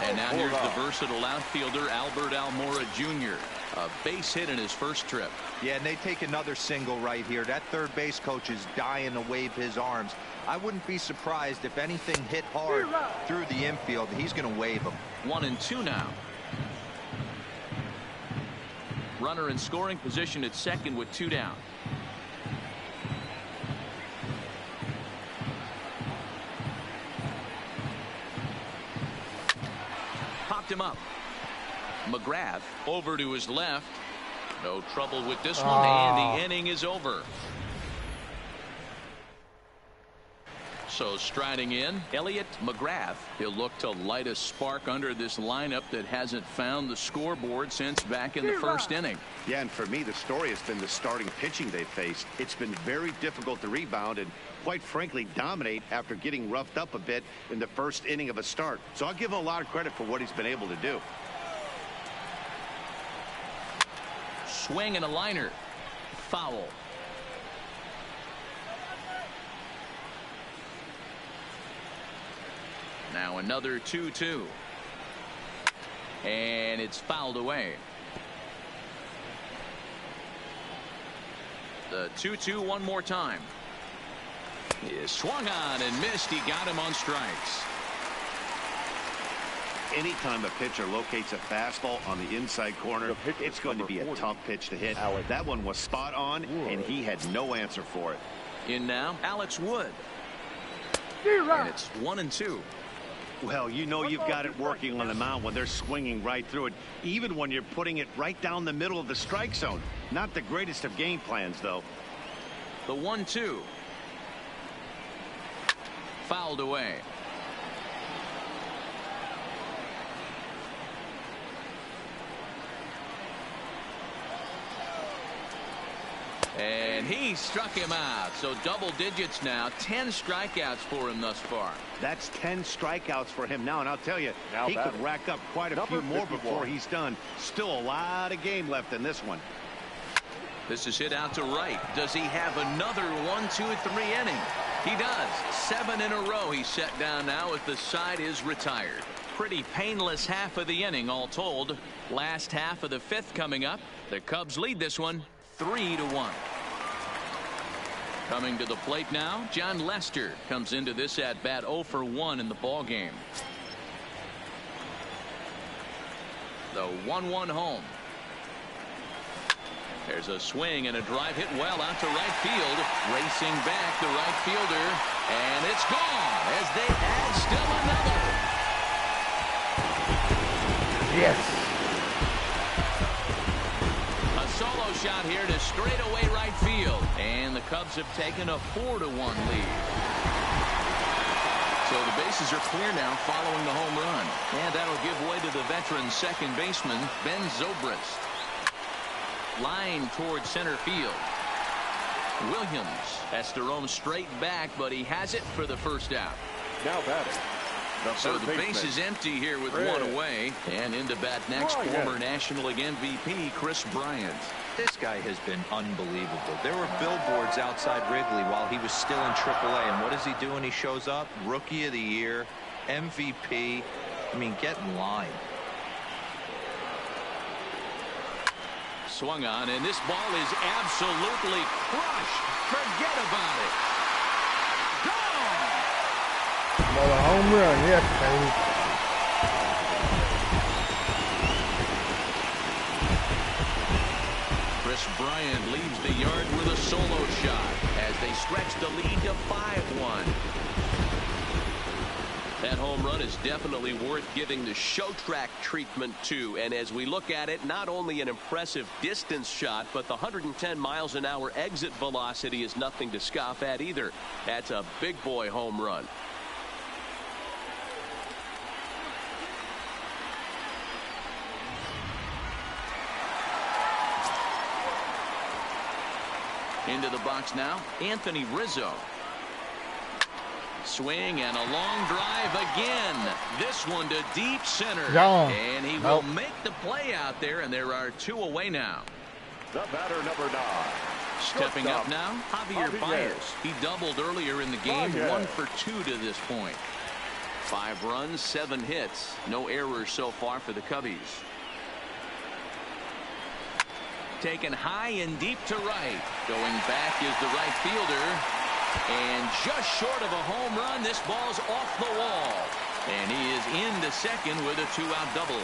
And now here's the versatile outfielder, Albert Almora Jr. A base hit in his first trip. Yeah, and they take another single right here. That third base coach is dying to wave his arms. I wouldn't be surprised if anything hit hard through the infield. He's going to wave them. 1-2 now. Runner in scoring position at second with two down. Popped him up. McGrath over to his left. No trouble with this one, and the inning is over. So striding in, Elliot McGrath. He'll look to light a spark under this lineup that hasn't found the scoreboard since back in the first inning. Yeah, and for me, the story has been the starting pitching they faced. It's been very difficult to rebound and, quite frankly, dominate after getting roughed up a bit in the first inning of a start. So I'll give him a lot of credit for what he's been able to do. Swing and a liner. Foul. Now another 2-2. And it's fouled away. The 2-2 one more time. He swung on and missed. He got him on strikes. Anytime a pitcher locates a fastball on the inside corner, it's going to be a tough pitch to hit. That one was spot on, and he had no answer for it. In now, Alex Wood. And it's 1-2. Well, you know you've got it working on the mound when they're swinging right through it, even when you're putting it right down the middle of the strike zone. Not the greatest of game plans, though. The 1-2. Fouled away. And he struck him out. So double digits now. 10 strikeouts for him thus far. That's 10 strikeouts for him now. And I'll tell you, he could rack up quite a few more before he's done. Still a lot of game left in this one. This is hit out to right. Does he have another 1, 2, 3 inning? He does. 7 in a row he's set down now as the side is retired. Pretty painless half of the inning all told. Last half of the fifth coming up. The Cubs lead this one 3-1. Coming to the plate now, John Lester comes into this at bat 0 for 1 in the ball game. The 1-1 home. There's a swing and a drive hit well out to right field. Racing back the right fielder, and it's gone as they add still another. Yes. Solo shot here to straightaway right field, and the Cubs have taken a 4-1 lead. So the bases are clear now following the home run, and that'll give way to the veteran second baseman Ben Zobrist. Line towards center field. Williams has to roam straight back, but he has it for the first out. Now batting. So the base is empty here with one away. And into bat next, former National League MVP Chris Bryant. This guy has been unbelievable. There were billboards outside Wrigley while he was still in AAA. And what does he do when he shows up? Rookie of the Year, MVP. I mean, get in line. Swung on, and this ball is absolutely crushed. Forget about it. Another home run, yes, baby. Chris Bryant leaves the yard with a solo shot as they stretch the lead to 5-1. That home run is definitely worth giving the show track treatment to. And as we look at it, not only an impressive distance shot, but the 110 miles an hour exit velocity is nothing to scoff at either. That's a big boy home run. Into the box now, Anthony Rizzo. Swing and a long drive again. This one to deep center. Gone. And he will make the play out there, and there are 2 away now. The batter, number 9. Stepping up now, Javier Baez. He doubled earlier in the game, 1 for 2 to this point. 5 runs, 7 hits. No errors so far for the Cubbies. Taken high and deep to right. Going back is the right fielder. And just short of a home run, this ball's off the wall. And he is into second with a 2-out double.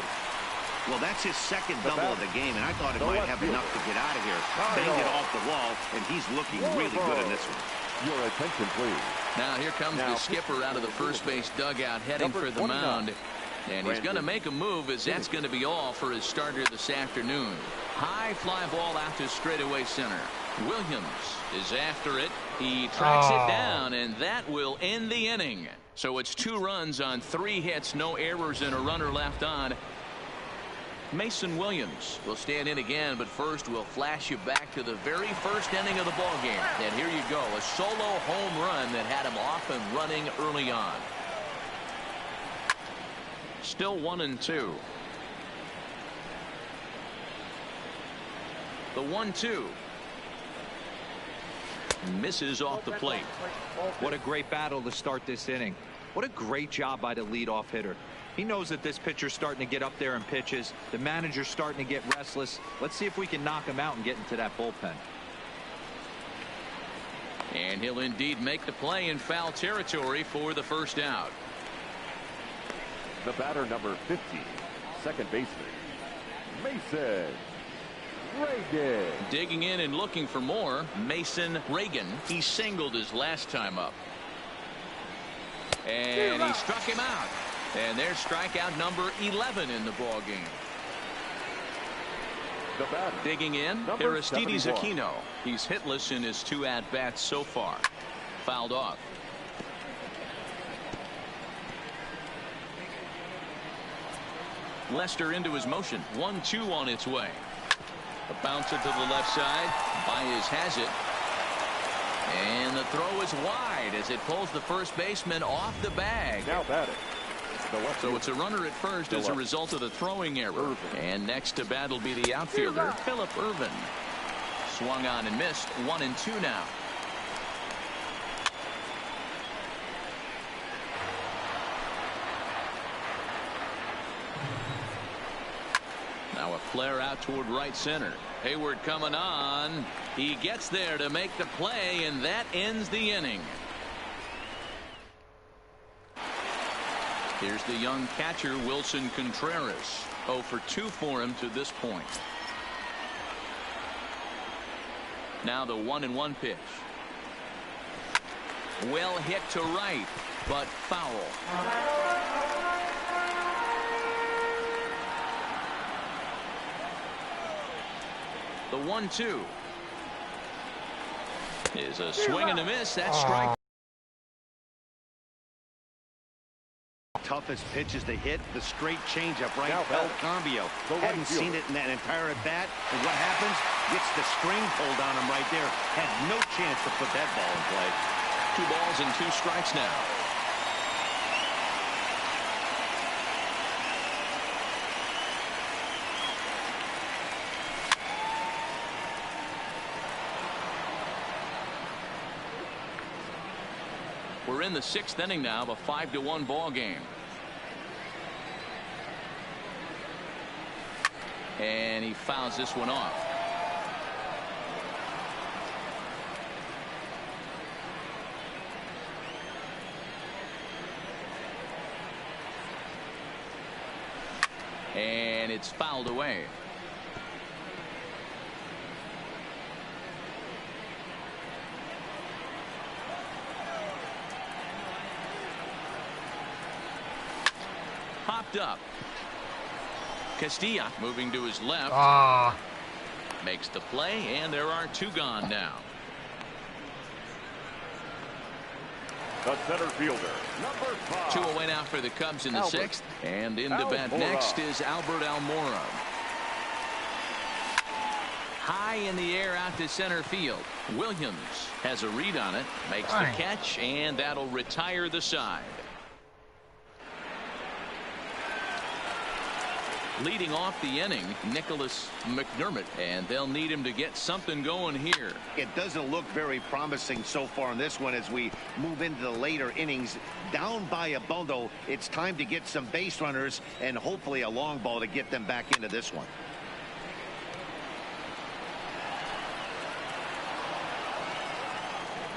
Well, that's his second double of the game, and I thought it might have enough to get out of here. Banged it off the wall, and he's looking really good in this one. Your attention, please. Now here comes the skipper out of the first base dugout heading for the mound. And he's going to make a move, as that's going to be all for his starter this afternoon. High fly ball out to straightaway center. Williams is after it. He tracks it down, and that will end the inning. So it's 2 runs on 3 hits, no errors, and a runner left on. Mason Williams will stand in again, but first we'll flash you back to the very first inning of the ball game. And here you go, a solo home run that had him off and running early on. Still 1-2. The 1-2. Misses off the plate. What a great battle to start this inning. What a great job by the leadoff hitter. He knows that this pitcher's starting to get up there in pitches. The manager's starting to get restless. Let's see if we can knock him out and get into that bullpen. And he'll indeed make the play in foul territory for the first out. The batter, number 50, second baseman, Mason Reagan. Digging in and looking for more, Mason Reagan. He singled his last time up. And he struck him out. And there's strikeout number 11 in the ball game. The batter, digging in, Aristides Aquino. He's hitless in his 2 at-bats so far. Fouled off. Lester into his motion. 1-2 on its way. A bouncer to the left side. Baez has it. And the throw is wide as it pulls the first baseman off the bag. Now batting. So it's a runner at first as a result of the throwing error. And next to bat will be the outfielder, Phillip Ervin. Swung on and missed. 1-2 now. Now a flare out toward right center. Hayward coming on. He gets there to make the play, and that ends the inning. Here's the young catcher, Wilson Contreras. 0 for 2 for him to this point. Now the 1-1 pitch. Well hit to right, but foul. The 1-2 is a swing and a miss. That's strike. Toughest pitches to hit, the straight changeup right. El Cambio hadn't seen it in that entire at bat, and what happens? Gets the string pulled on him right there. Had no chance to put that ball in play. 2 balls and 2 strikes now. We're in the 6th inning now of a 5-1 ball game. And he fouls this one off. and it's fouled away. Popped up. Castilla moving to his left. Makes the play, and there are 2 gone now. The center fielder, number 5. 2 away now for the Cubs in the 6th. And in to bat next is Albert Almora. High in the air out to center field. Williams has a read on it. Makes the catch, and that'll retire the side. Leading off the inning, Nicholas McDermott, and they'll need him to get something going here. It doesn't look very promising so far in this one as we move into the later innings. Down by a bundle, it's time to get some base runners and hopefully a long ball to get them back into this one.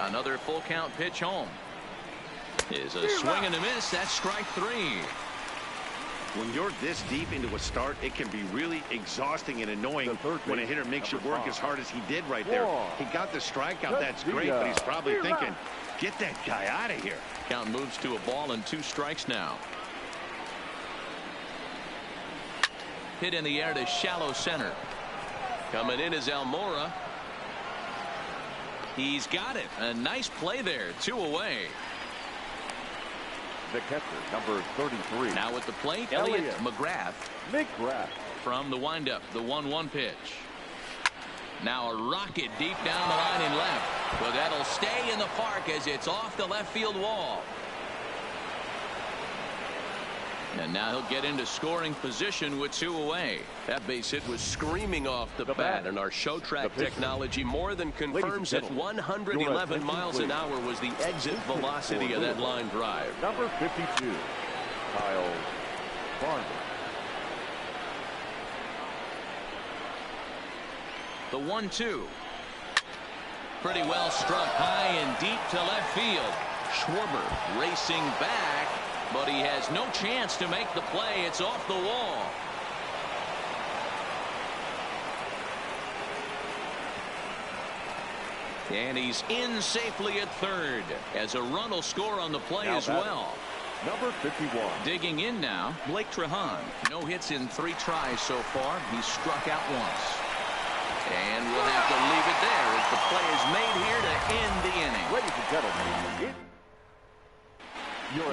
Another full count pitch home. Is a swing and a miss. That's strike 3. When you're this deep into a start, it can be really exhausting and annoying when a hitter makes you work as hard as he did right there. He got the strikeout. That's great, but he's probably thinking, get that guy out of here. Count moves to a ball and 2 strikes now. Hit in the air to shallow center. Coming in is Almora. He's got it. A nice play there. 2 away. The catcher, number 33. Now at the plate, Elliot McGrath. From the windup, the 1-1 pitch. Now a rocket deep down the line in left. But that'll stay in the park as it's off the left field wall. And now he'll get into scoring position with 2 away. That base hit was screaming off the bat, and our show track technology more than confirms that 111 miles an hour was the exit velocity of that line drive. Number 52, Kyle Farmer. The 1-2. Pretty well struck high and deep to left field. Schwarber racing back, but he has no chance to make the play. It's off the wall. And he's in safely at third as a run will score on the play as well. Number 51. Digging in now, Blake Trahan. No hits in 3 tries so far. He's struck out once. And we'll have to leave it there as the play is made here to end the inning. Ladies and gentlemen,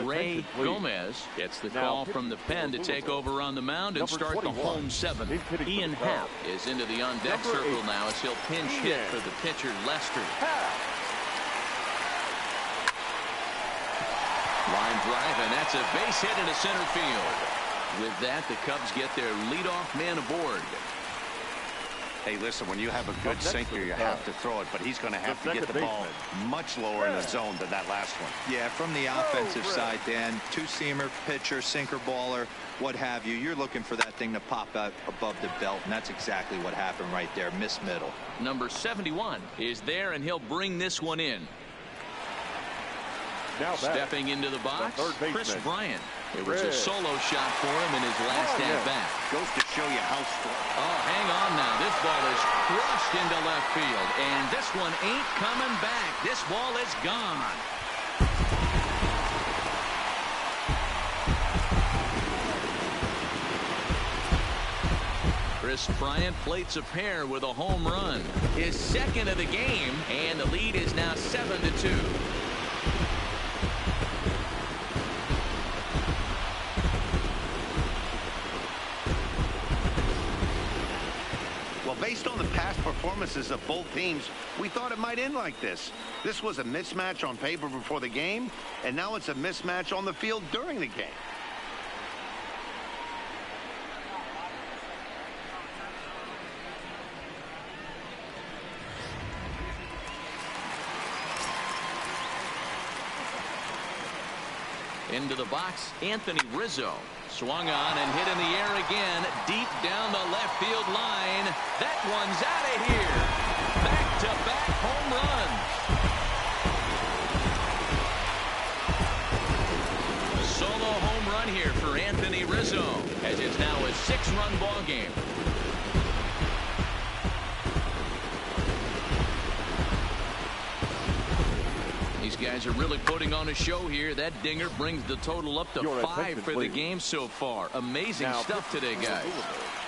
Ray Gomez gets the call from the pen to take over on the mound and start the home 7th. Ian Happ is into the on-deck circle now as he'll pinch hit for the pitcher Lester. Line drive, and that's a base hit into center field. With that, the Cubs get their leadoff man aboard. Hey, listen, when you have a good sinker, you have to throw it, but he's going to have to get the ball much lower in the zone than that last one. Yeah, from the offensive side, Dan, 2-seamer, pitcher, sinker baller, what have you. You're looking for that thing to pop out above the belt, and that's exactly what happened right there. Miss middle. Number 71 is there, and he'll bring this one in. now Stepping into the box, Chris Bryant. It was a solo shot for him in his last at-bat. Goes to show you how strong. Oh, hang on now. This ball is crushed into left field, and this one ain't coming back. This ball is gone. Chris Bryant plates a pair with a home run. His second of the game, and the lead is now 7-2. Based on the past performances of both teams, we thought it might end like this. This was a mismatch on paper before the game, and now it's a mismatch on the field during the game. Into the box, Anthony Rizzo. Swung on and hit in the air again, deep down the left field line. That one's out of here. Back-to-back home runs. Solo home run here for Anthony Rizzo. the zone as it's now a 6-run ball game. These guys are really putting on a show here. That dinger brings the total up to 5 for the game so far. Amazing stuff today, guys.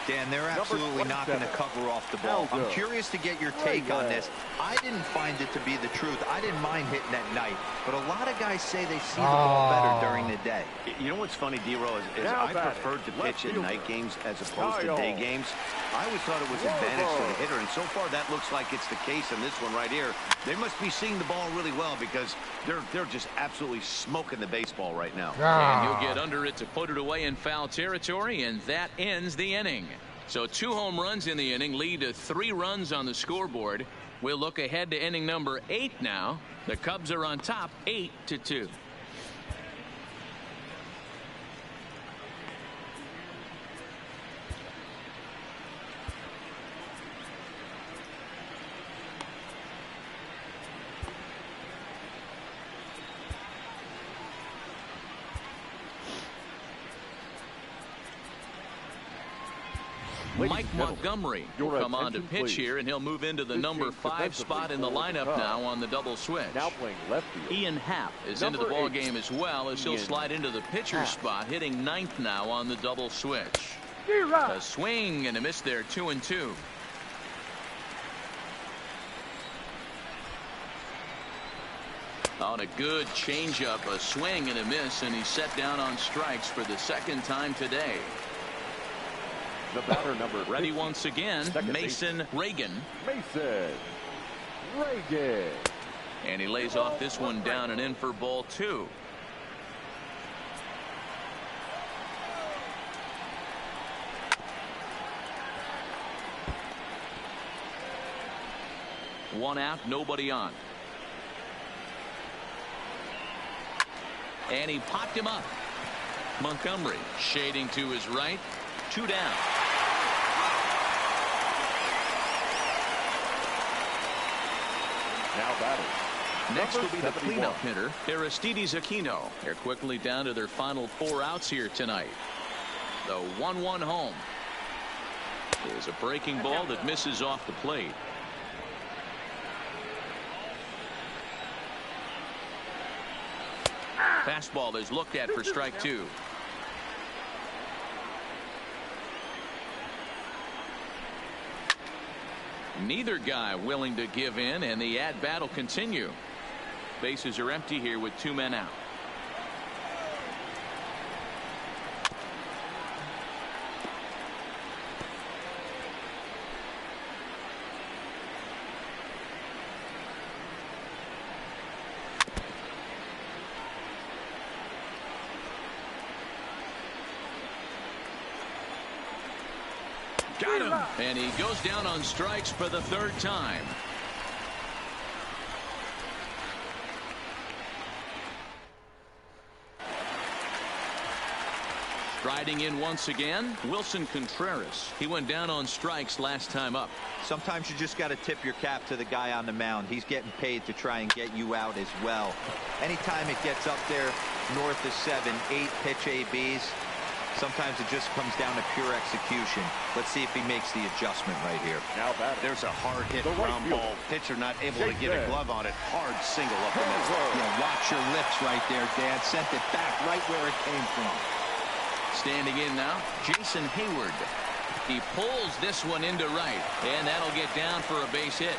Dan, they're absolutely not going to cover off the ball. I'm curious to get your take on this. I didn't find it to be the truth. I didn't mind hitting at night, but a lot of guys say they see the ball better during the day. You know what's funny, D-Row, is I preferred to pitch in night games as opposed to day games. I always thought it was advantage to the hitter, and so far that looks like it's the case in this one right here. They must be seeing the ball really well because they're just absolutely smoking the baseball right now. And you'll get under it to put it away in foul territory, and that ends the inning. So 2 home runs in the inning lead to 3 runs on the scoreboard. We'll look ahead to inning number 8 now. The Cubs are on top 8-2. Mike Montgomery will come on to pitch here, and he'll move into the number 5 spot in the lineup now on the double switch. Now playing left field. Ian Happ is into the ball game as well, as he'll slide into the pitcher's spot, hitting 9th now on the double switch. A swing and a miss there, 2-2. On a good changeup, a swing and a miss, and he's set down on strikes for the 2nd time today. The batter number ready once again, Mason Reagan. Mason Reagan. And he lays off this one down and in for ball 2. One out, nobody on. And he popped him up. Montgomery shading to his right. 2 down. Now batting. Next will be the cleanup hitter, Aristides Aquino. They're quickly down to their final 4 outs here tonight. The 1-1 home. Is a breaking ball that misses off the plate. Fastball is looked at for strike 2. Neither guy willing to give in, and the at-bat will continue. Bases are empty here with 2 men out. Got him. And he goes down on strikes for the 3rd time. Striding in once again, Wilson Contreras. He went down on strikes last time up. Sometimes you just got to tip your cap to the guy on the mound. He's getting paid to try and get you out as well. Anytime it gets up there north of 7, 8 pitch ABs, sometimes it just comes down to pure execution. Let's see if he makes the adjustment right here. Now there's a hard hit ground ball. Pitcher not able to get a glove on it. Hard single up the middle. Yeah, watch your lips right there, Dad. Sent it back right where it came from. Standing in now, Jason Hayward. He pulls this one into right, and that'll get down for a base hit.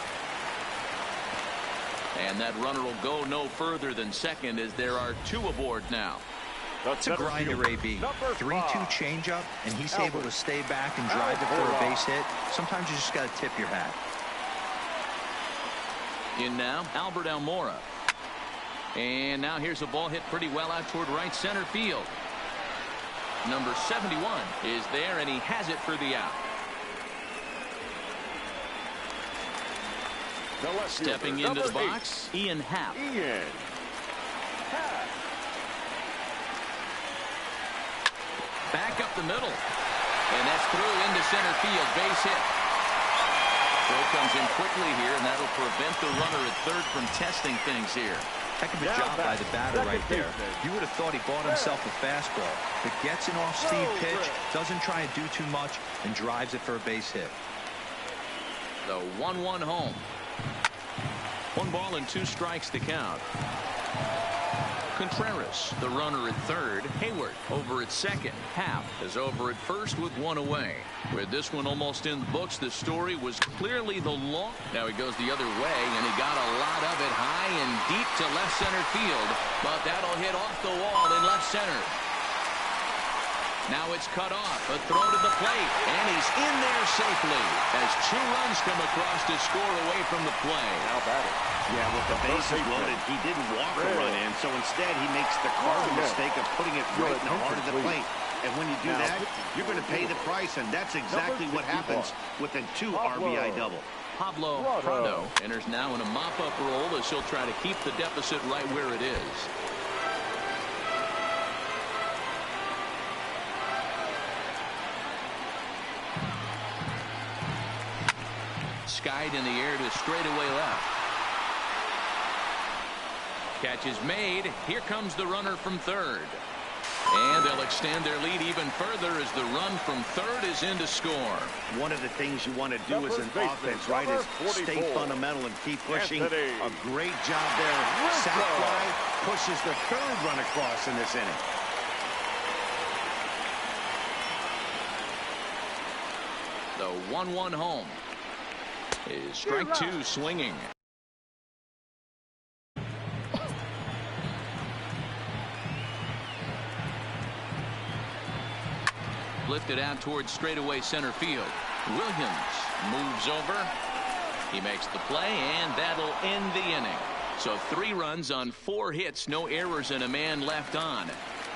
And that runner will go no further than second as there are 2 aboard now. It's a grinder, AB. 3-2 changeup, and he's able to stay back and drive it for a base hit. Sometimes you just got to tip your hat. In now, Albert Almora. And now here's a ball hit pretty well out toward right center field. Number 71 is there, and he has it for the out. Stepping into the box, Ian Happ. Back up the middle. And that's through into center field. Base hit. Throw comes in quickly here, and that'll prevent the runner at third from testing things here. Heck of a job by the batter right there. You would have thought he bought himself a fastball, but gets an off-speed pitch, doesn't try and do too much, and drives it for a base hit. The 1-1 home. 1 ball and 2 strikes to count. Contreras, the runner at third. Hayward over at second. Happ is over at first with 1 away. With this one almost in the books, the story was clearly the long. Now he goes the other way, and he got a lot of it high and deep to left center field. But that'll hit off the wall in left center. Now it's cut off. A throw to the plate, and he's in there safely as 2 runs come across to score away from the play. Now batting. Yeah, with the bases loaded, he didn't walk a run in, so instead he makes the cardinal mistake of putting it right in the heart of the plate. And when you do that, you're going to pay the price, and that's exactly what happens with a 2 RBI double. Pablo Prado enters now in a mop-up role as he'll try to keep the deficit right where it is. Skied in the air to straightaway left. Catch is made. Here comes the runner from third. And they'll extend their lead even further as the run from third is in to score. One of the things you want to do as an offense, right, is stay fundamental and keep pushing. A great job there. Sac fly pushes the third run across in this inning. The 1-1 home is strike 2 swinging. Lifted out towards straightaway center field. Williams moves over. He makes the play, and that'll end the inning. So 3 runs on 4 hits, no errors, and a man left on.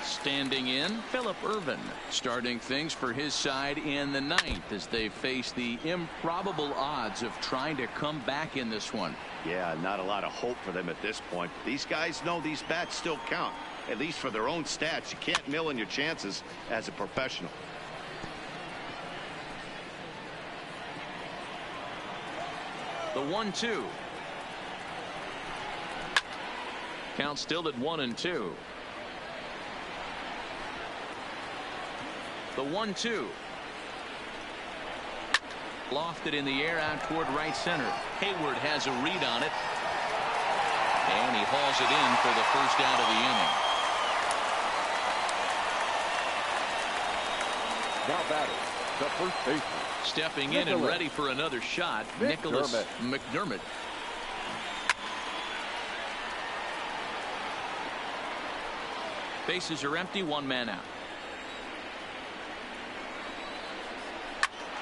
Standing in, Phillip Ervin, starting things for his side in the 9th as they face the improbable odds of trying to come back in this one. Yeah, not a lot of hope for them at this point. These guys know these bats still count, at least for their own stats. You can't mill in your chances as a professional. The 1-2. Count still at 1-2. The 1-2. Lofted in the air out toward right center. Hayward has a read on it. And he hauls it in for the first out of the inning. Now batting, the first baseman. Stepping in and ready for another shot, Nicholas McDermott. Bases are empty, 1 man out.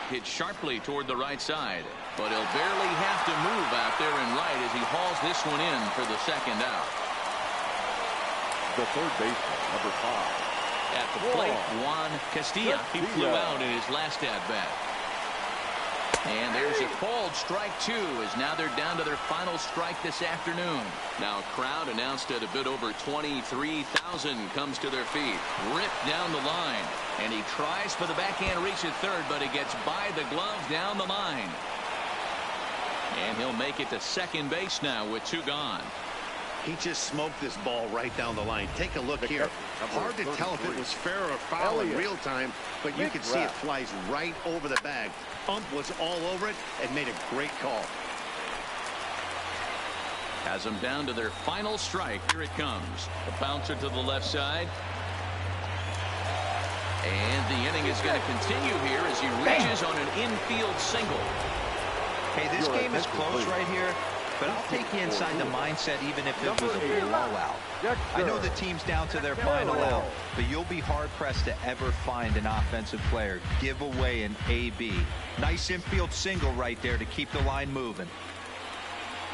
Hit sharply toward the right side, but he'll barely have to move out there and right as he hauls this one in for the second out. The third baseman, number 5. At the plate, Juan Castilla. He flew out in his last at-bat. And there's a called strike 2 as now they're down to their final strike this afternoon. Now a crowd announced at a bit over 23,000 comes to their feet. Ripped down the line. And he tries for the backhand reach at third, but he gets by the glove down the line. And he'll make it to second base now with 2 gone. He just smoked this ball right down the line. Take a look here. Hard to tell if it was fair or foul in real time, but you can see it flies right over the bag. Ump was all over it and made a great call. Has them down to their final strike. Here it comes. The bouncer to the left side. And the inning is going to continue here as he reaches on an infield single. Hey, this game is close right here, but I'll take you inside the mindset even if it was a blowout. I know the team's down to their final out, but you'll be hard-pressed to ever find an offensive player give away an AB. Nice infield single right there to keep the line moving.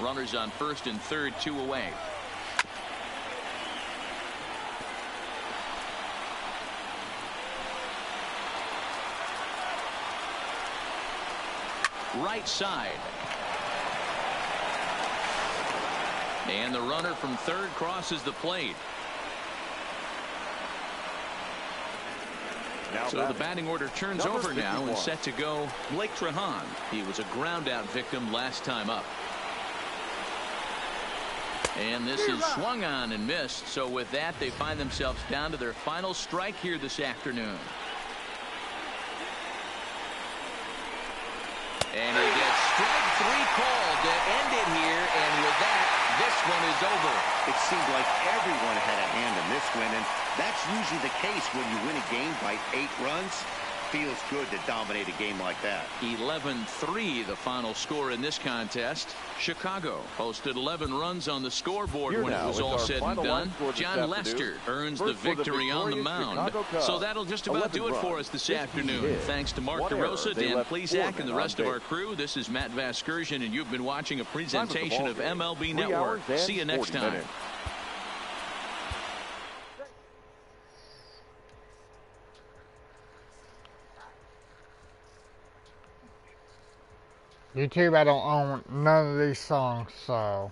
Runners on first and third, 2 away. Right side. And the runner from third crosses the plate. So the batting order turns over now and set to go Blake Trahan. He was a ground out victim last time up. And this is swung on and missed. So with that, they find themselves down to their final strike here this afternoon. And he gets strike 3 called to end it here. And with that, this one is over. It seemed like everyone had a hand in this win, and that's usually the case when you win a game by 8 runs. Feels good to dominate a game like that. 11-3 the final score in this contest. Chicago posted 11 runs on the scoreboard when it was all said and done. John Lester earns the victory on the mound. So that'll just about do it for us this afternoon. Thanks to Mark DeRosa, Dan Plesac, and the rest of our crew. This is Matt Vasgersian, and you've been watching a presentation of MLB Network. See you next time. YouTube, I don't own none of these songs, so...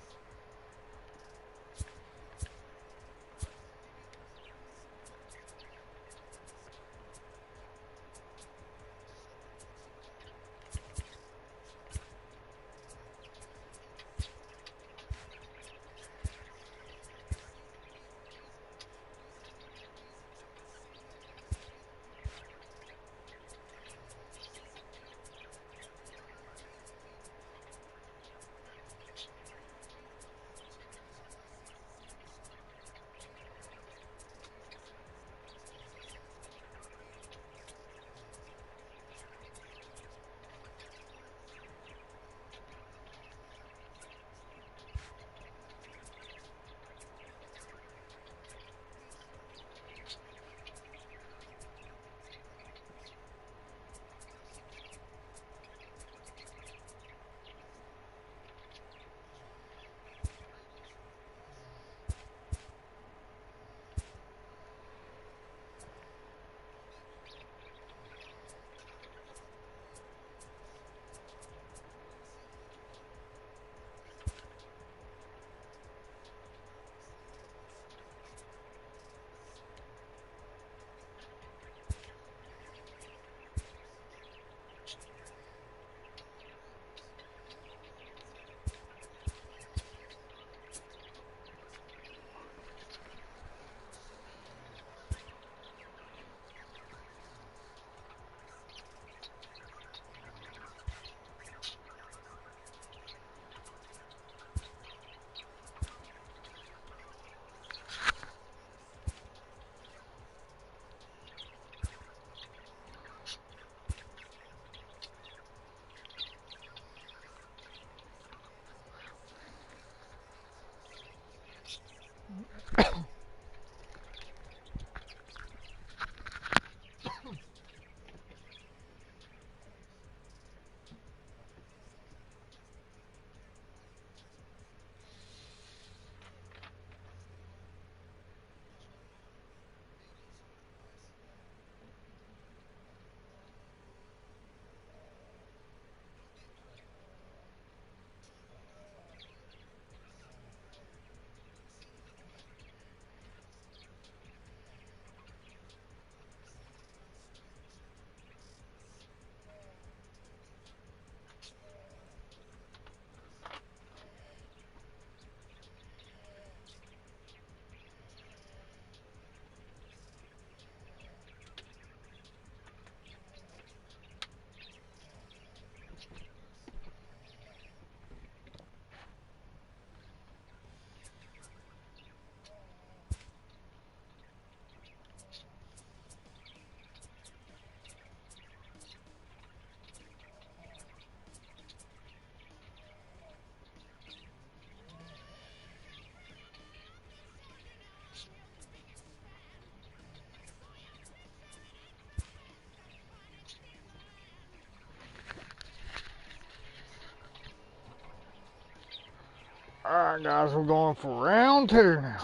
Alright guys, we're going for round 2 now.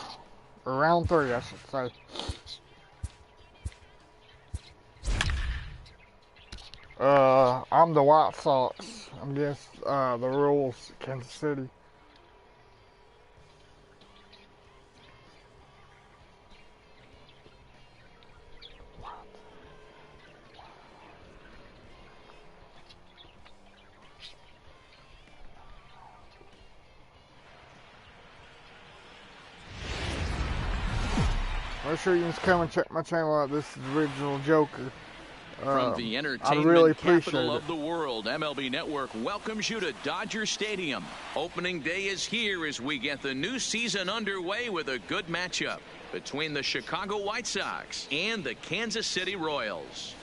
Or round 3, I should say. I'm the White Sox. I'm against the Royals, Kansas City. Make sure you just come and check my channel out. This is the original Joker. From the entertainment really capital of the world, MLB Network welcomes you to Dodger Stadium. Opening day is here as we get the new season underway with a good matchup between the Chicago White Sox and the Kansas City Royals.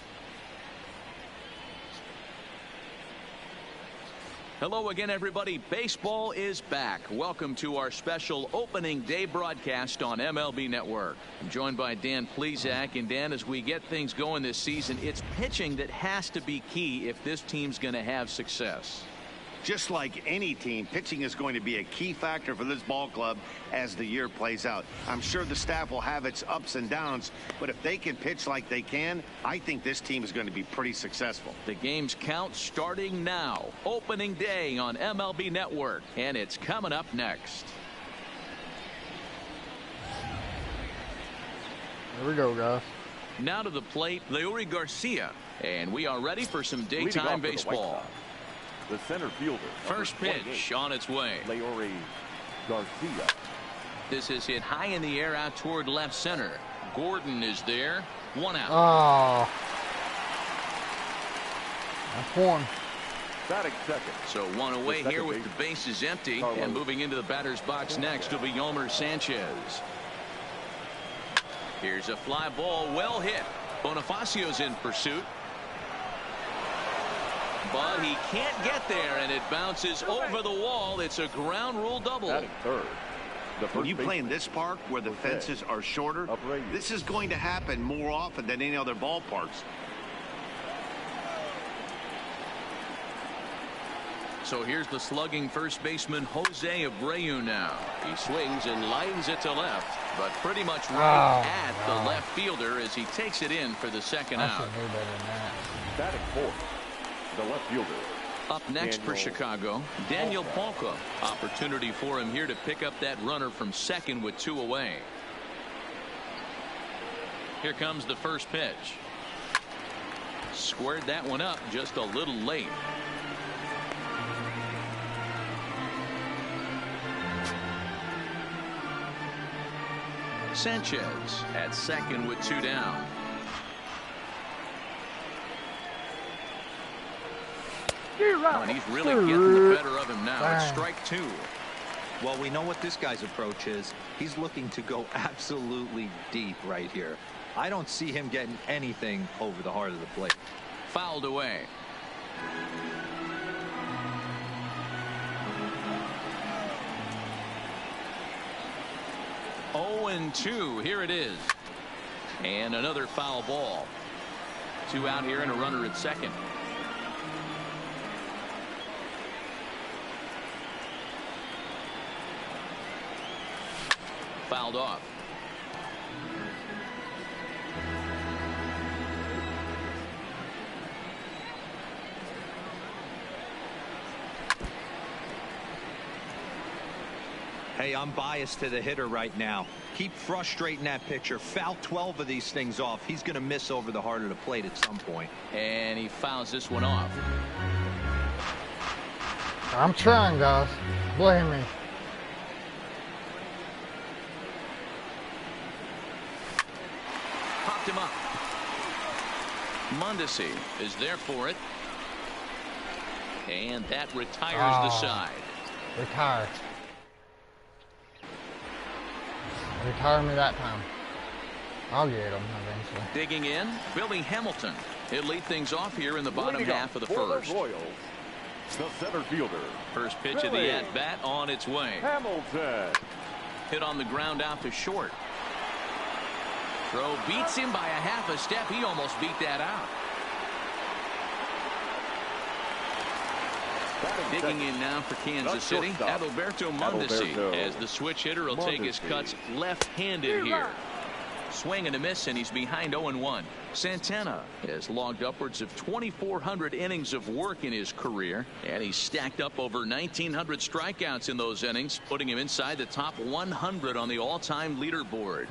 Hello again, everybody. Baseball is back. Welcome to our special opening day broadcast on MLB Network. I'm joined by Dan Plesac. And Dan, as we get things going this season, it's pitching that has to be key if this team's going to have success. Just like any team, pitching is going to be a key factor for this ball club as the year plays out. I'm sure the staff will have its ups and downs, but if they can pitch like they can, I think this team is going to be pretty successful. The game's count starting now. Opening day on MLB Network, and it's coming up next. Here we go, guys. Now to the plate, Leury Garcia, and we are ready for some daytime baseball. The center fielder. First pitch on its way. Leury Garcia. This is hit high in the air out toward left center. Gordon is there. One out. Oh. That's one. Batting second. So one away here with the bases empty. And moving into the batter's box next will be Yolmer Sanchez. Here's a fly ball, well hit. Bonifacio's in pursuit. But he can't get there, and it bounces over the wall. It's a ground rule double. Third. When you play in this park where the fences are shorter, this is going to happen more often than any other ballparks. So here's the slugging first baseman Jose Abreu now. He swings and lines it to left, but pretty much right at the left fielder as he takes it in for the second out. Batting fourth. The left fielder. Up next for Chicago, Daniel Palka. Opportunity for him here to pick up that runner from second with two away. Here comes the first pitch. Squared that one up just a little late. Sanchez at second with two down. Oh, and he's really getting the better of him now. It's strike two. Well, we know what this guy's approach is. He's looking to go absolutely deep right here. I don't see him getting anything over the heart of the plate. Fouled away. Oh, and 2. Here it is. And another foul ball. Two out here and a runner at second. Fouled off. Hey, I'm biased to the hitter right now. Keep frustrating that pitcher. Foul 12 of these things off. He's going to miss over the heart of the plate at some point. And he fouls this one off. I'm trying, guys. Blame me. Popped him up. Mondesi is there for it. And that retires the side. Retire. Retire me that time. I'll get him eventually. Digging in, Billy Hamilton. He'll lead things off here in the bottom half of the first. The center fielder. First pitch of the at-bat on its way. Hamilton. Hit on the ground out to short. Throw beats him by a half a step. He almost beat that out. Digging in now for Kansas City, Adalberto Mondesi, as the switch hitter will take his cuts left-handed here. Swing and a miss, and he's behind 0-1. Santana has logged upwards of 2,400 innings of work in his career, and he's stacked up over 1,900 strikeouts in those innings, putting him inside the top 100 on the all-time leaderboard.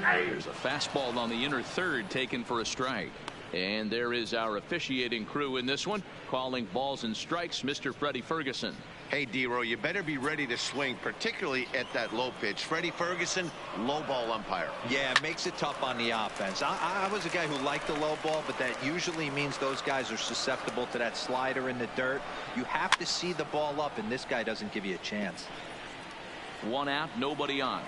There's a fastball on the inner third taken for a strike. And there is our officiating crew in this one, calling balls and strikes, Mr. Freddie Ferguson. Hey, D-Roy, you better be ready to swing, particularly at that low pitch. Freddie Ferguson, low ball umpire. Yeah, it makes it tough on the offense. I was a guy who liked the low ball, but that usually means those guys are susceptible to that slider in the dirt. You have to see the ball up, and this guy doesn't give you a chance. 1 out, nobody on.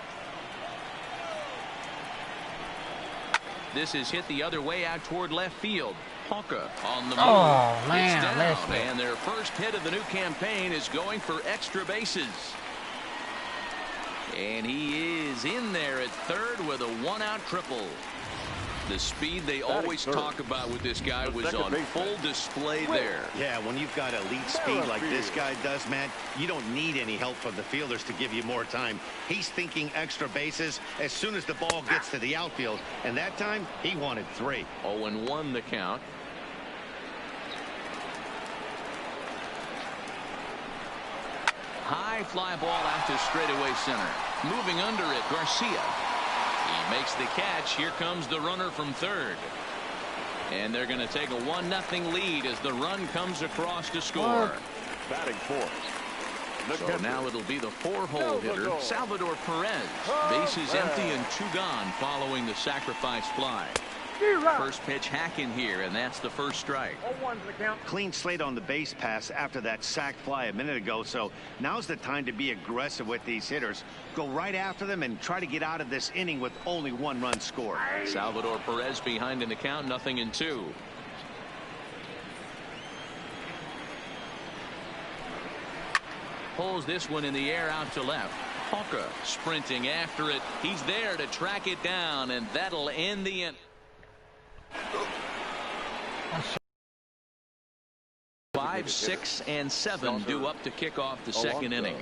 This is hit the other way out toward left field. Honka on the move. Oh, man, it's down, missed it. and their first hit of the new campaign is going for extra bases. And he is in there at third with a 1-out triple. The speed they always talk about with this guy was on full display there. Yeah, when you've got elite speed like this guy does, Matt, you don't need any help from the fielders to give you more time. He's thinking extra bases as soon as the ball gets to the outfield, and that time he wanted 3. 0-1 the count. High fly ball out to straightaway center. Moving under it, Garcia. He makes the catch. Here comes the runner from third. And they're going to take a 1-0 lead as the run comes across to score. Batting fourth. So now it'll be the 4-hole hitter, Salvador Perez. Bases empty and 2 gone following the sacrifice fly. First pitch hacking here, and that's the first strike. Clean slate on the base pass after that sac fly a minute ago, so now's the time to be aggressive with these hitters. Go right after them and try to get out of this inning with only 1 run scored. Salvador Perez behind in the count, 0-2. Pulls this one in the air out to left. Honka sprinting after it. He's there to track it down, and that'll end the inning. 5, 6, and 7 due up to kick off the second inning.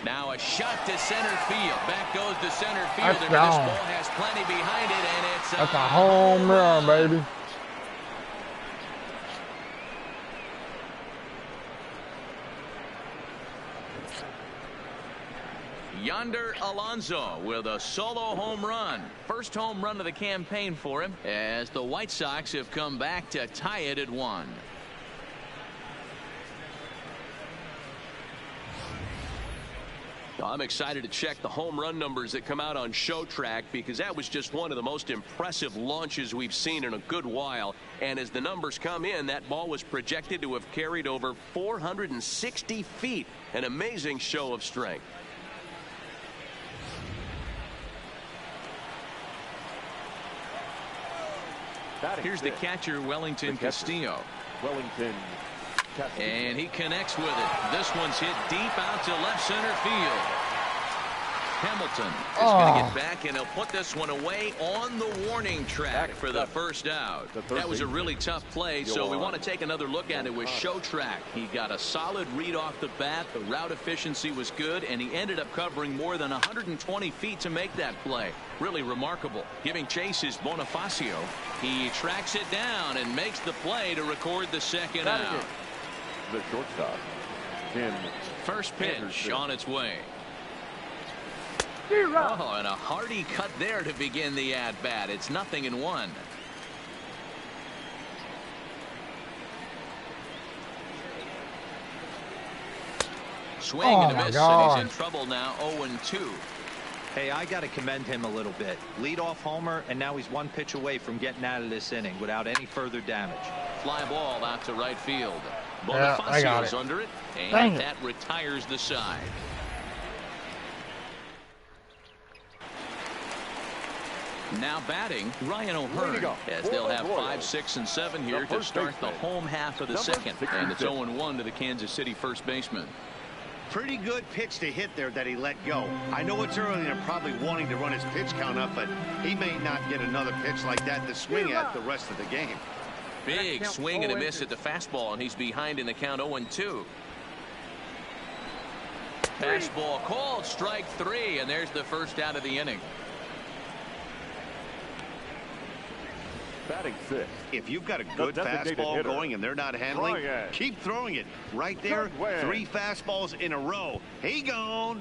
Now a shot to center field. Back goes to center field. This ball has plenty behind it, and it's that's a home run, baby. Yonder Alonso with a solo home run. First home run of the campaign for him, as the White Sox have come back to tie it at 1. I'm excited to check the home run numbers that come out on Show Track, because that was just one of the most impressive launches we've seen in a good while. And as the numbers come in, that ball was projected to have carried over 460 feet. An amazing show of strength. Here's the catcher, Wellington Castillo. And he connects with it. This one's hit deep out to left center field. Hamilton is going to get back, and he'll put this one away on the warning track for the first out. That was a really tough play, so we want to take another look at it with Show Track. He got a solid read off the bat. The route efficiency was good, and he ended up covering more than 120 feet to make that play. Really remarkable. Giving chase is Bonifacio. He tracks it down and makes the play to record the second out. The shortstop. First pitch on its way. Oh, and a hearty cut there to begin the at-bat. It's 0-1. Swing and a miss, and he's in trouble now. 0-2. Hey, I got to commend him a little bit. Leadoff homer, and now he's 1 pitch away from getting out of this inning without any further damage. Fly ball out to right field. Bonifacio's under it, and that retires the side. Now batting, Ryan O'Hearn, as they'll have 5, 6, and 7 here to start the home half of the second. And it's 0-1 to the Kansas City first baseman. Pretty good pitch to hit there that he let go. I know it's early and they're probably wanting to run his pitch count up, but he may not get another pitch like that to swing at the rest of the game. Big swing and a miss at the fastball, and he's behind in the count. 0-2. Fastball called, strike 3, and there's the first out of the inning. Batting 6. If you've got a good fastball going and they're not handling, keep throwing it. Right there, 3 fastballs in a row. He gone.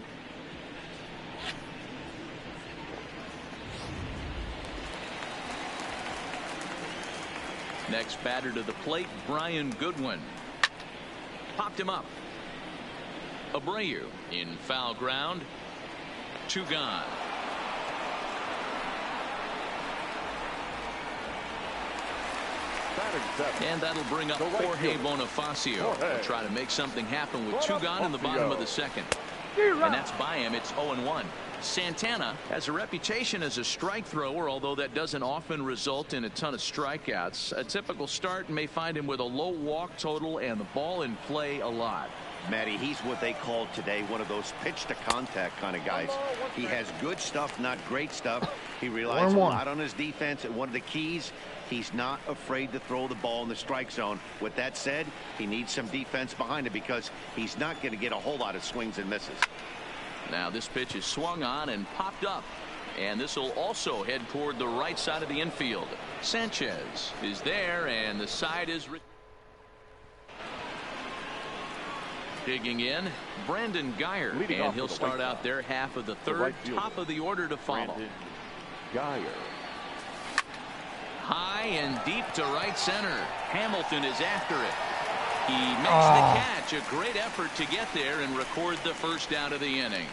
Next batter to the plate, Brian Goodwin. Popped him up. Abreu in foul ground. 2 gone. And that'll bring up Jorge Bonifacio. He'll try to make something happen with 2 gone in the bottom of the second. And that's by him. It's 0-1. Santana has a reputation as a strike thrower, although that doesn't often result in a ton of strikeouts. A typical start may find him with a low walk total and the ball in play a lot. Matty, he's what they call today one of those pitch to contact kind of guys. He has good stuff, not great stuff. He relies a lot on his defense, and one of the keys, he's not afraid to throw the ball in the strike zone. With that said, he needs some defense behind him because he's not going to get a whole lot of swings and misses. Now this pitch is swung on and popped up, and this will also head toward the right side of the infield. Sanchez is there, and the side is digging in. Brandon Geyer, and he'll start out there half of the third. Top of the order to follow. Geyer. High and deep to right center. Hamilton is after it. He makes the catch. A great effort to get there and record the first out of the inning.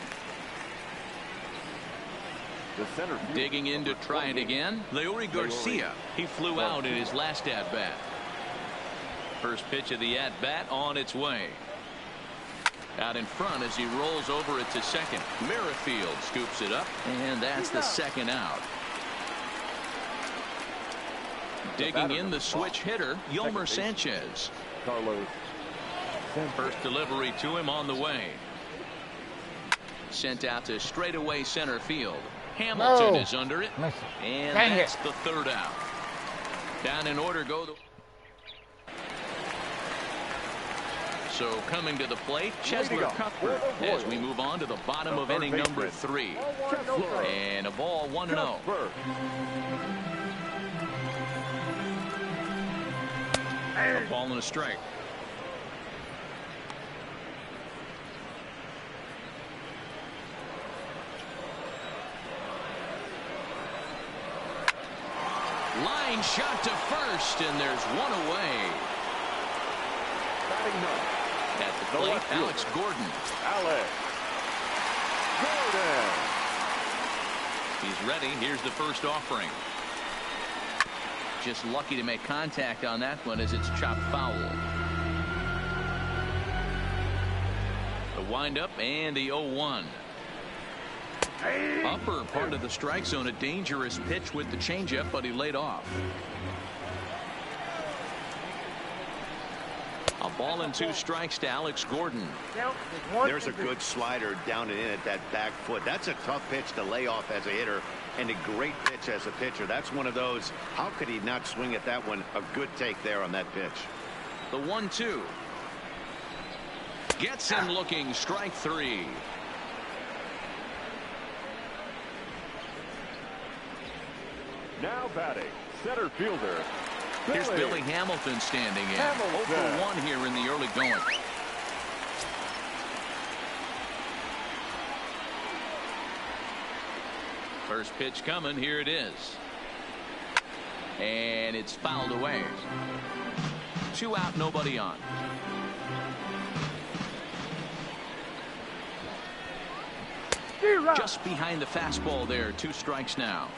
Digging in to try it again. Leury Garcia. He flew out in his last at-bat. First pitch of the at-bat on its way. Out in front as he rolls over it to second. Merrifield scoops it up, and that's the second out. Digging in the switch hitter, Yolmer Sanchez. First delivery to him on the way. Sent out to straightaway center field. Hamilton is under it, and that's the third out. Down in order go the... So coming to the plate, Cheslor Cuthbert as we move on to the bottom of inning number 3. And a ball 1-0. A ball and a strike. Line shot to first, and there's one away. At the plate, Alex Gordon. He's ready. Here's the first offering. Just lucky to make contact on that one as it's chopped foul. The windup and the 0-1. Upper part of the strike zone, a dangerous pitch with the changeup, but he laid off. A ball and 2 strikes to Alex Gordon. There's a good slider down and in at that back foot. That's a tough pitch to lay off as a hitter, and a great pitch as a pitcher. That's one of those, how could he not swing at that one? A good take there on that pitch. The 1-2. Gets him looking, strike 3. Now batting, center fielder. Here's Billy Hamilton standing in. 0-1 here in the early going. First pitch coming. Here it is. And it's fouled away. 2 out, nobody on. Just behind the fastball there. 2 strikes now.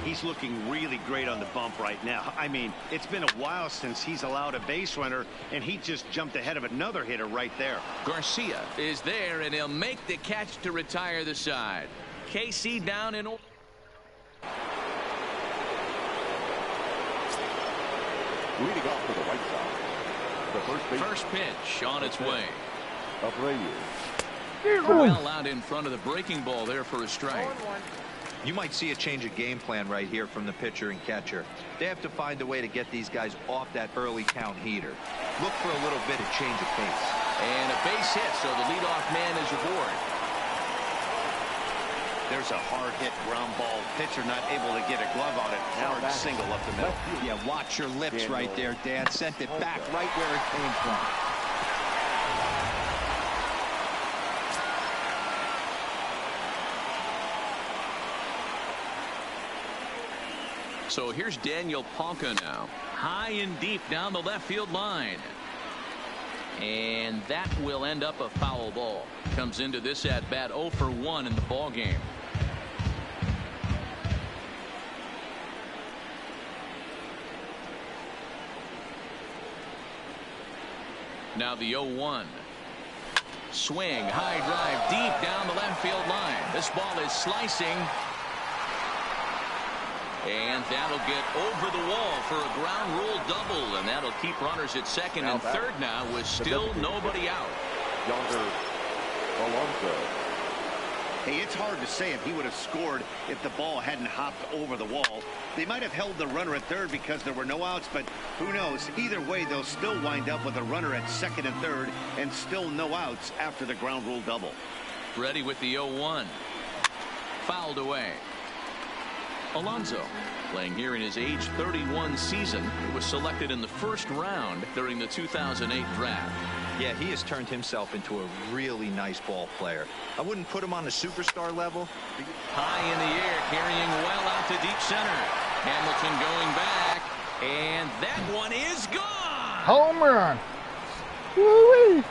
He's looking really great on the bump right now. I mean, it's been a while since he's allowed a base runner, and he just jumped ahead of another hitter right there. Garcia is there, and he'll make the catch to retire the side. KC down in... Leading off to the right side. The first pitch on its way. Abreu. Well out in front of the breaking ball there for a strike. You might see a change of game plan right here from the pitcher and catcher. They have to find a way to get these guys off that early count heater. Look for a little bit of change of pace. And a base hit, so the leadoff man is aboard. There's a hard hit ground ball. Pitcher not able to get a glove on it. Hard single up the middle. Yeah, watch your lips right there, Dan. Sent it back right where it came from. So here's Daniel Palka now. High and deep down the left field line. And that will end up a foul ball. Comes into this at bat 0 for 1 in the ball game. Now the 0-1. Swing, high drive, deep down the left field line. This ball is slicing. And that'll get over the wall for a ground rule double. And that'll keep runners at second and third now with still nobody out. Alonso. Hey, it's hard to say if he would have scored if the ball hadn't hopped over the wall. They might have held the runner at third because there were no outs, but who knows? Either way, they'll still wind up with a runner at second and third and still no outs after the ground rule double. Ready with the 0-1. Fouled away. Alonso, playing here in his age 31 season, he was selected in the first round during the 2008 draft. Yeah, he has turned himself into a really nice ball player. I wouldn't put him on the superstar level. High in the air, carrying well out to deep center. Hamilton going back, and that one is gone. Home run. Woo-wee.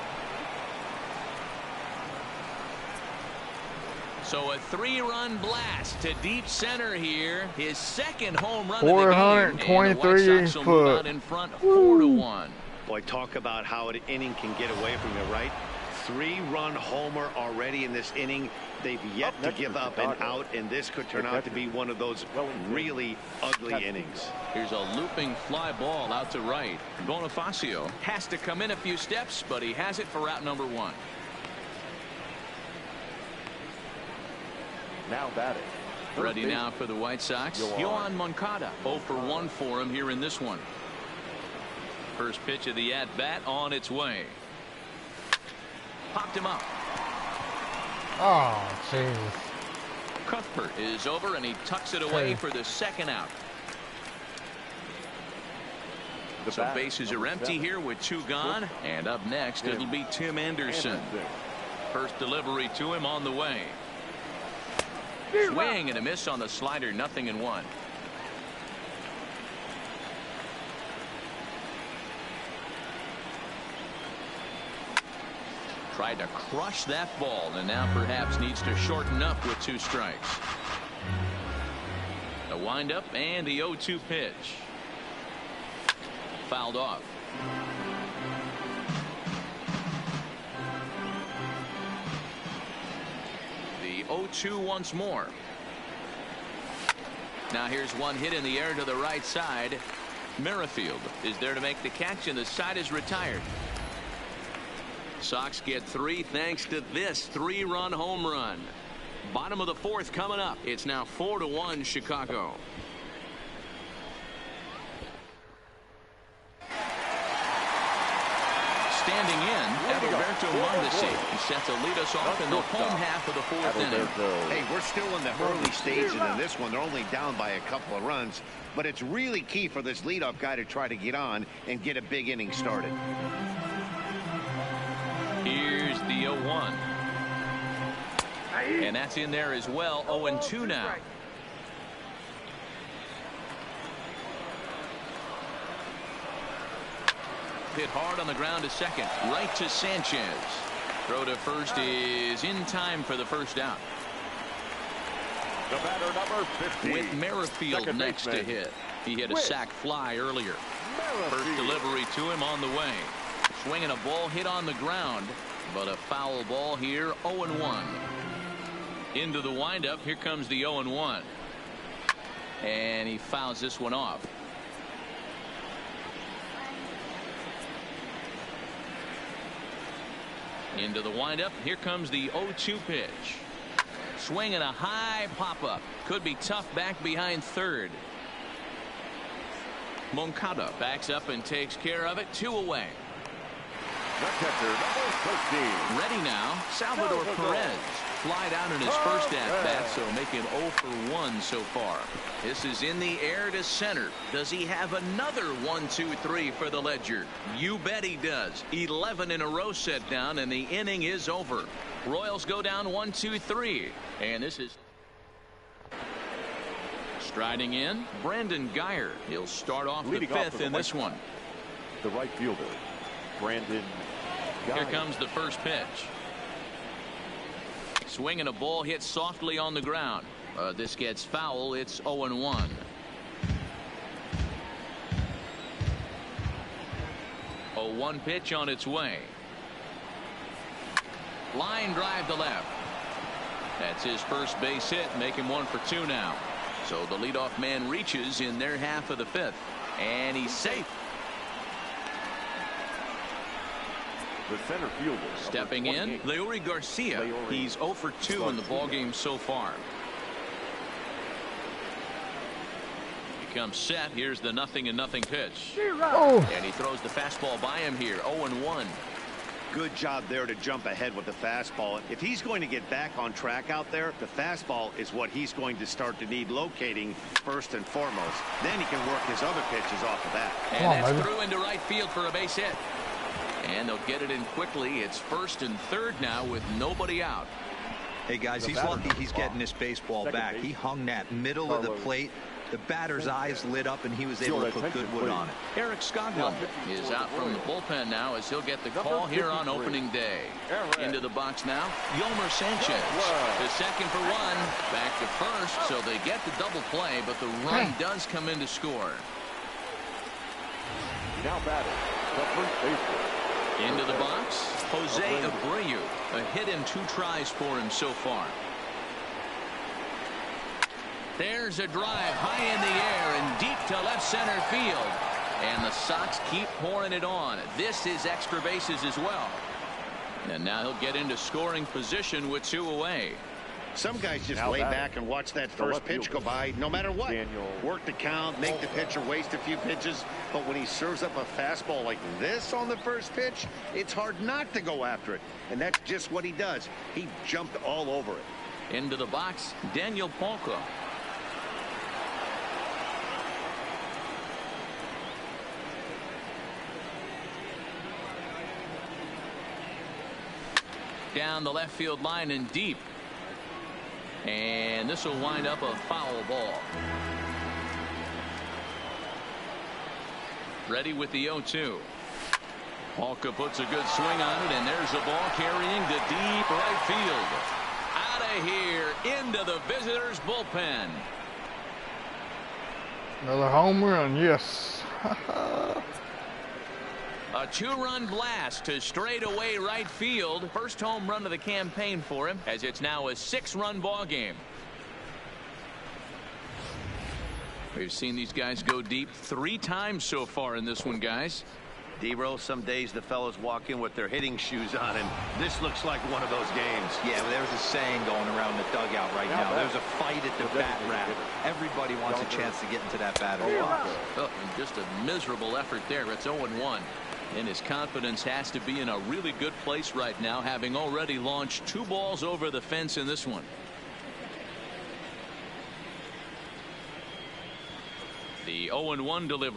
So a 3-run blast to deep center here. His second home run of the game. 423 Sox will move out in front 4-1. Boy, talk about how an inning can get away from you, right? 3-run homer already in this inning. They've yet to give up an out, and this could turn out to be one of those really ugly innings. Here's a looping fly ball out to right. Bonifacio has to come in a few steps, but he has it for out number 1. Now batting. Ready now for the White Sox. Yohan Moncada. 0 for 1 for him here in this one. First pitch of the at-bat on its way. Popped him up. Oh, jeez. Cuthbert is over, and he tucks it away for the second out. So bases are empty here with 2 gone. And up next, it'll be Tim Anderson. First delivery to him on the way. Swing and a miss on the slider, 0-1. Tried to crush that ball, and now perhaps needs to shorten up with 2 strikes. A windup and the 0-2 pitch. Fouled off. The 0-2 once more. Now here's one hit in the air to the right side. Merrifield is there to make the catch, and the side is retired. Sox get 3 thanks to this 3-run home run. Bottom of the 4th coming up. It's now 4-1 Chicago. Standing in, Adalberto Mondesi. He set to lead us off in the home half of the 4th inning. Hey, we're still in the early stages in this one. They're only down by a couple of runs, but it's really key for this leadoff guy to try to get on and get a big inning started. Here's the 0-1. And that's in there as well. 0-2 now. Hit hard on the ground to second. Right to Sanchez. Throw to first is in time for the first out. The batter, number 15. With Merrifield next to hit. He hit a sac fly earlier. First delivery to him on the way. Swinging a ball hit on the ground, but a foul ball here. 0-1. Into the windup. Here comes the 0-1. And he fouls this one off. Into the windup. Here comes the 0-2 pitch. Swinging a high pop-up. Could be tough back behind third. Moncada backs up and takes care of it. 2 away. The catcher, number 13. Ready now, Salvador Perez. Flied out in his first at-bat, so making 0 for 1 so far. This is in the air to center. Does he have another 1-2-3 for the Ledger? You bet he does. 11 in a row set down, and the inning is over. Royals go down 1-2-3, and this is striding in. Brandon Guyer. He'll start off the 5th in this one. The right fielder, Brandon Here comes the first pitch. Swinging a ball hit softly on the ground. This gets foul. It's 0-1. 0-1 pitch on its way. Line drive to left. That's his first base hit, make him 1 for 2 now. So the leadoff man reaches in their half of the 5th, and he's safe. The center fielder. Stepping in, Leury Garcia. He's 0 for 2 in the ballgame so far. He comes set. Here's the 0-0 pitch. And he throws the fastball by him here. 0-1. Good job there to jump ahead with the fastball. If he's going to get back on track out there, the fastball is what he's going to start to need locating first and foremost. Then he can work his other pitches off of that. And that's through into right field for a base hit. And they'll get it in quickly. It's 1st and 3rd now with nobody out. Hey, guys, he's lucky he's getting this baseball back. He hung that middle of the plate. The batter's eyes lit up, and he was able to put good wood on it. Eric Skoglund is out from the bullpen now as he'll get the call here on opening day. Into the box now, Yolmer Sanchez. The second for 1. Back to first, so they get the double play, but the run does come in to score. Now batting, the first baseman. Into the box, Jose Abreu. A hit in 2 tries for him so far. There's a drive high in the air and deep to left center field. And the Sox keep pouring it on. This is extra bases as well. And now he'll get into scoring position with 2 away. Some guys just lay back and watch that first pitch go by no matter what. Work the count, make the pitcher waste a few pitches. But when he serves up a fastball like this on the first pitch, it's hard not to go after it. And that's just what he does. He jumped all over it. Into the box, Daniel Polka. Down the left field line and deep. And this will wind up a foul ball. Ready with the 0-2. Polka puts a good swing on it, and there's a ball carrying to deep right field. Out of here into the visitors' bullpen. Another home run, yes. A 2-run blast to straightaway right field. First home run of the campaign for him, as it's now a 6-run ball game. We've seen these guys go deep 3 times so far in this one, guys. D-Roll, some days the fellows walk in with their hitting shoes on, and this looks like one of those games. Yeah, well, there's a saying going around the dugout right now. There's a fight at the bat rack. Everybody wants a chance to get into that batter's box. Oh, and just a miserable effort there. It's 0-1. And his confidence has to be in a really good place right now, having already launched 2 balls over the fence in this one. The 0-1 delivery.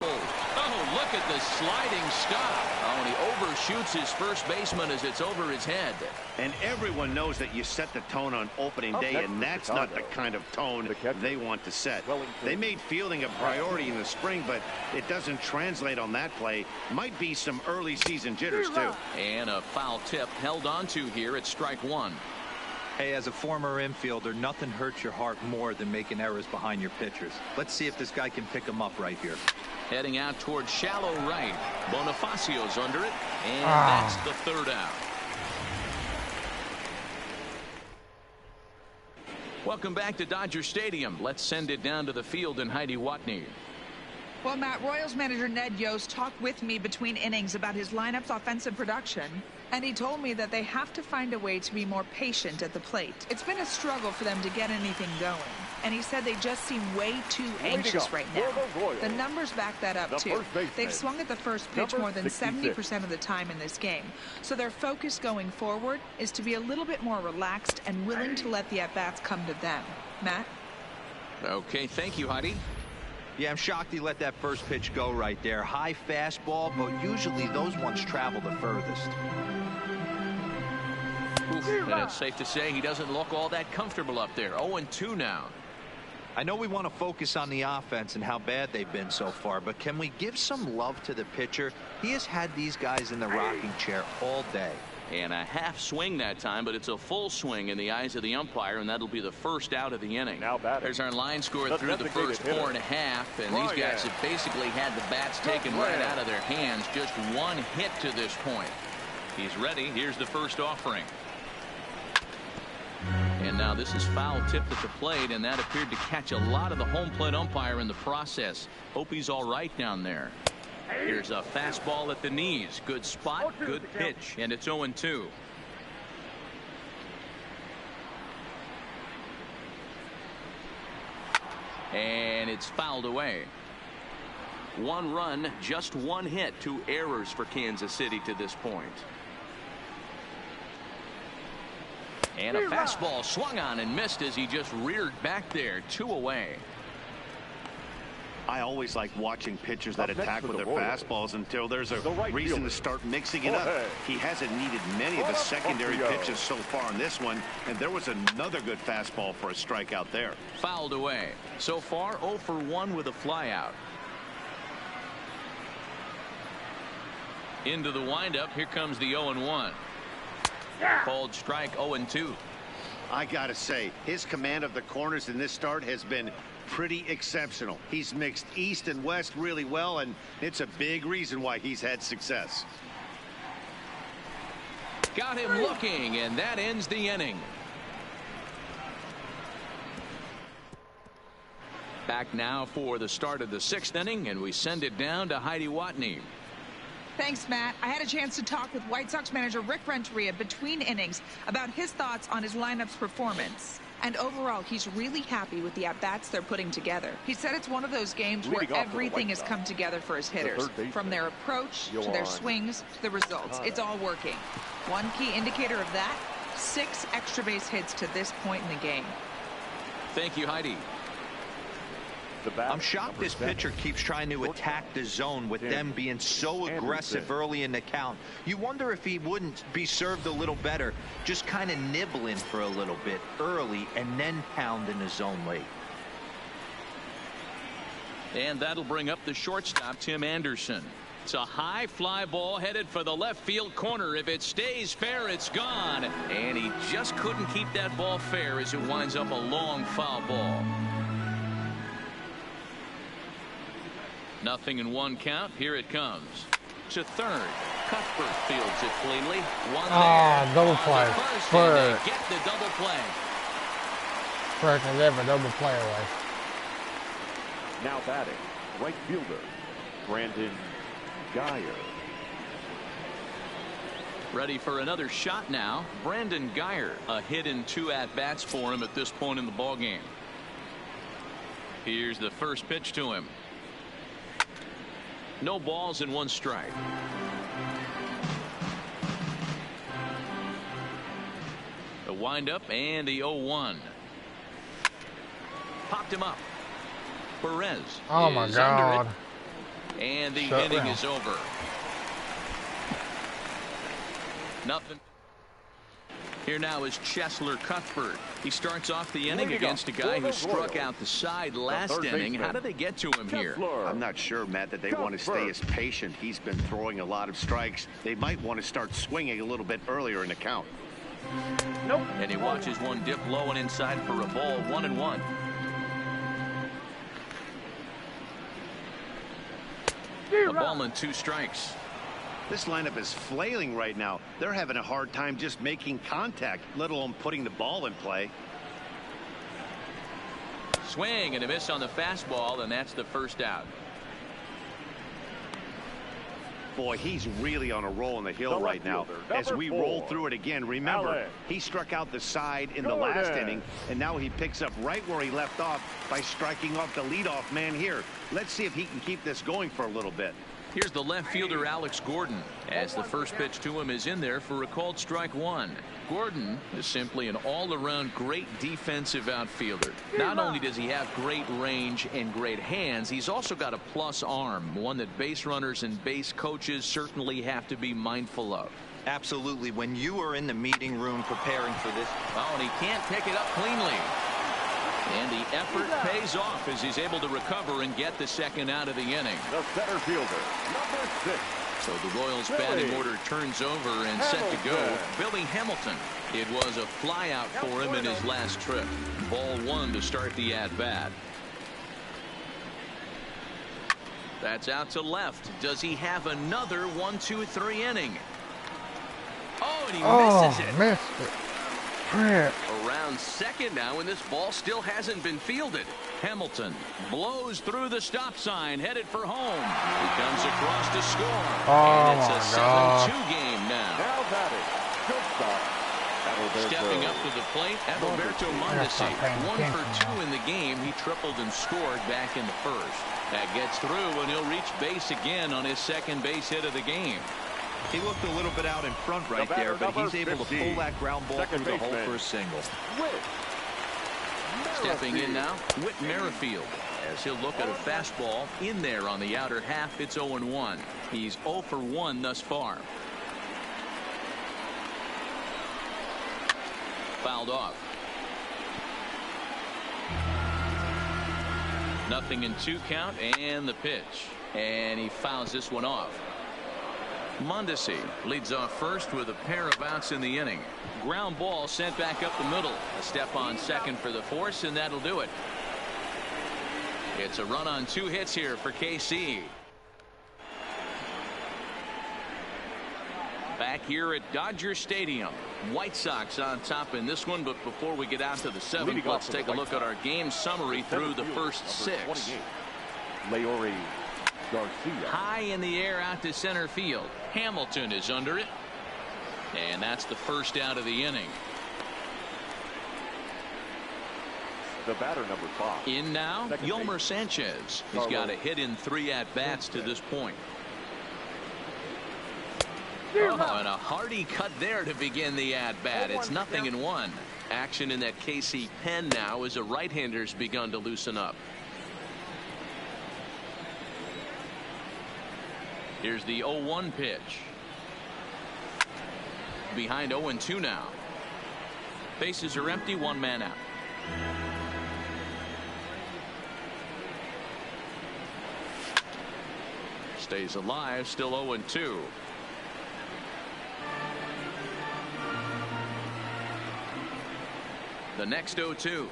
Oh, look at the sliding stop. Oh, and he overshoots his first baseman as it's over his head. And everyone knows that you set the tone on opening day, and that's not the kind of tone they want to set. They made fielding a priority in the spring, but it doesn't translate on that play. Might be some early season jitters, too. And a foul tip held on to here at strike 1. Hey, as a former infielder, nothing hurts your heart more than making errors behind your pitchers. Let's see if this guy can pick them up right here. Heading out towards shallow right. Bonifacio's under it, and that's the 3rd out. Welcome back to Dodger Stadium. Let's send it down to the field in Heidi Watney. Well, Matt, Royals manager Ned Yost talked with me between innings about his lineup's offensive production, and he told me that they have to find a way to be more patient at the plate. It's been a struggle for them to get anything going, and he said they just seem way too anxious right now. The numbers back that up, too. They've swung at the first pitch more than 70% of the time in this game, so their focus going forward is to be a little bit more relaxed and willing to let the at-bats come to them. Matt? Okay, thank you, Heidi. Yeah, I'm shocked he let that first pitch go right there. High fastball, but usually those ones travel the furthest. Oof, and it's safe to say he doesn't look all that comfortable up there. 0-2 now. I know we want to focus on the offense and how bad they've been so far, but can we give some love to the pitcher? He has had these guys in the rocking chair all day. And a half swing that time, but it's a full swing in the eyes of the umpire, and that'll be the first out of the inning. There's our line score through the first 4.5, and these guys have basically had the bats taken right out of their hands. Just one hit to this point. He's ready. Here's the first offering. And now this is foul tipped at the plate, and that appeared to catch a lot of the home plate umpire in the process. Hope he's all right down there. Here's a fastball at the knees. Good spot, good pitch, and it's 0-2. And it's fouled away. 1 run, just 1 hit, 2 errors for Kansas City to this point. And a fastball swung on and missed as he just reared back there. 2 away. I always like watching pitchers that attack with their fastballs until there's a reason to start mixing it up. He hasn't needed many of his secondary pitches so far in this one, and there was another good fastball for a strikeout there. Fouled away. So far 0 for 1 with a flyout. Into the windup. Here comes the 0-1. Called strike. 0-2. I gotta say, his command of the corners in this start has been pretty exceptional. He's mixed east and west really well, and it's a big reason why he's had success. Got him looking, and that ends the inning. Back now for the start of the 6th inning, and we send it down to Heidi Watney. Thanks, Matt. I had a chance to talk with White Sox manager Rick Renteria between innings about his thoughts on his lineup's performance. And overall, he's really happy with the at-bats they're putting together. He said it's one of those games where everything has come together for his hitters, from their approach to their swings to the results. It's all working. One key indicator of that, 6 extra base hits to this point in the game. Thank you, Heidi. I'm shocked this pitcher keeps trying to attack the zone with them being so aggressive early in the count. You wonder if he wouldn't be served a little better, just kind of nibbling for a little bit early and then pound in the zone late. And that'll bring up the shortstop, Tim Anderson. It's a high fly ball headed for the left field corner. If it stays fair, it's gone. And he just couldn't keep that ball fair as it winds up a long foul ball. 0-1 count. Here it comes. To third. Cuthbert fields it cleanly. One there. Double play. First, get the double play. First, I gave a double play away. Now batting, right fielder, Brandon Geyer. Ready for another shot now. Brandon Geyer. A hit in 2 at-bats for him at this point in the ballgame. Here's the first pitch to him. No balls and 1 strike. The windup and the 0-1. Popped him up. Perez. Oh my God. And the inning is over. Nothing. Here now is Cheslor Cuthbert. He starts off the inning against a guy who struck out the side last inning. How did they get to him here? I'm not sure, Matt, that they want to stay as patient. He's been throwing a lot of strikes. They might want to start swinging a little bit earlier in the count. Nope. And he watches one dip low and inside for a ball. 1-1. A ball and 2 strikes. This lineup is flailing right now. They're having a hard time just making contact, let alone putting the ball in play. Swing and a miss on the fastball, and that's the first out. Boy, he's really on a roll in the hill right now. As we roll through it again, remember, he struck out the side in the last inning, and now he picks up right where he left off by striking off the leadoff man here. Let's see if he can keep this going for a little bit. Here's the left fielder, Alex Gordon, as the first pitch to him is in there for a called strike 1. Gordon is simply an all-around great defensive outfielder. Not only does he have great range and great hands, he's also got a plus arm, one that base runners and base coaches certainly have to be mindful of. Absolutely. When you are in the meeting room preparing for this. Oh, and he can't pick it up cleanly. And the effort pays off as he's able to recover and get the second out of the inning. The center fielder, number 6. So the Royals batting order turns over and set to go. Billy Hamilton. It was a flyout for him in his last trip. Ball 1 to start the at-bat. That's out to left. Does he have another 1-2-3 inning? Oh, and he misses it. Missed it. Crap. Around second now, and this ball still hasn't been fielded. Hamilton blows through the stop sign, headed for home. He comes across to score. And it's a 7-2 game now. Now batting. Good stop. Stepping up to the plate, Adalberto Mondesi. 1 for 2 in the game. He tripled and scored back in the first. That gets through, and he'll reach base again on his second base hit of the game. He looked a little bit out in front right there, but he's able to pull that ground ball through the hole for a single. Stepping in now, Whit Merrifield, as he'll look at a fastball in there on the outer half. It's 0-1. He's 0 for 1 thus far. Fouled off. 0-2 count, and the pitch. And he fouls this one off. Mondesi leads off first with a pair of outs in the inning. Ground ball sent back up the middle. A step on second for the force, and that'll do it. It's a run on 2 hits here for KC. Back here at Dodger Stadium. White Sox on top in this one, but before we get out to the 7th, let's take a look at our game summary through the first 6. Leori Garcia. High in the air out to center field. Hamilton is under it. And that's the first out of the inning. The batter, number 5. In now, Yolmer Sanchez. He's got a hit in 3 at-bats to this point. Oh, and a hearty cut there to begin the at-bat. It's 0-1. Action in that KC pen now as a right-hander's begun to loosen up. Here's the 0-1 pitch. Behind 0-2 now. Bases are empty, 1 man out. Stays alive, still 0-2. The next 0-2.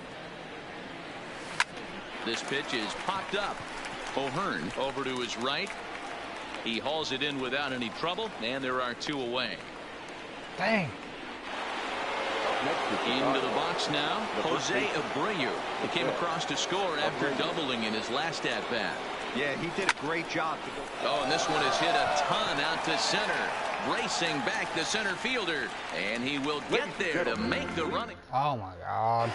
This pitch is popped up. O'Hearn over to his right. He hauls it in without any trouble, and there are 2 away. Dang. Into the box now, Jose Abreu. He came across to score after doubling in his last at-bat. Yeah, he did a great job. Oh, and this one is hit a ton out to center. Racing back the center fielder, and he will get there to make the run. Oh my God.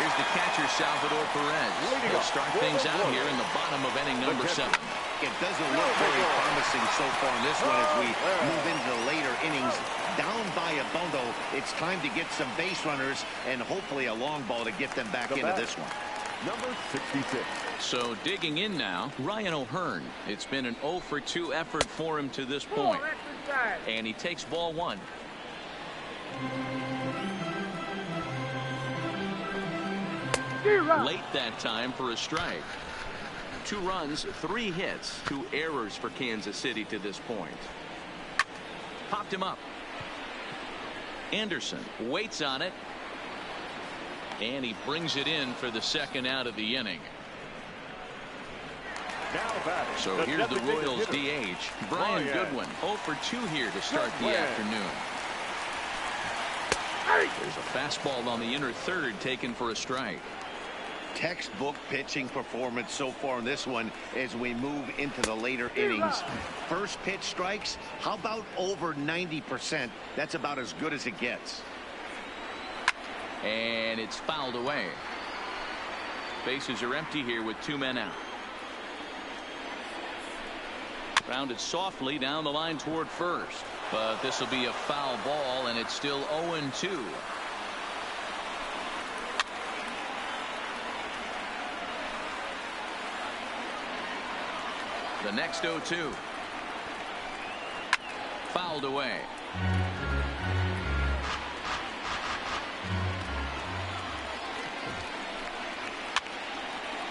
Here's the catcher, Salvador Perez. He'll start things out here in the bottom of inning number 7. It doesn't look very promising so far in this one as we move into the later innings. Down by a bundle, it's time to get some base runners and hopefully a long ball to get them back into this one. Number 66. So digging in now, Ryan O'Hearn. It's been an 0 for 2 effort for him to this point. And he takes ball 1. Late that time for a strike. 2 runs, 3 hits, 2 errors for Kansas City to this point. Popped him up. Anderson waits on it. And he brings it in for the second out of the inning. So here's the Royals DH, Brian Goodwin, 0 for 2 here to start the afternoon. There's a fastball on the inner third taken for a strike. Textbook pitching performance so far in this one as we move into the later innings. First pitch strikes, how about over 90%? That's about as good as it gets. And it's fouled away. Bases are empty here with 2 men out. Grounded softly down the line toward first. But this will be a foul ball, and it's still 0-2. The next 0-2. Fouled away.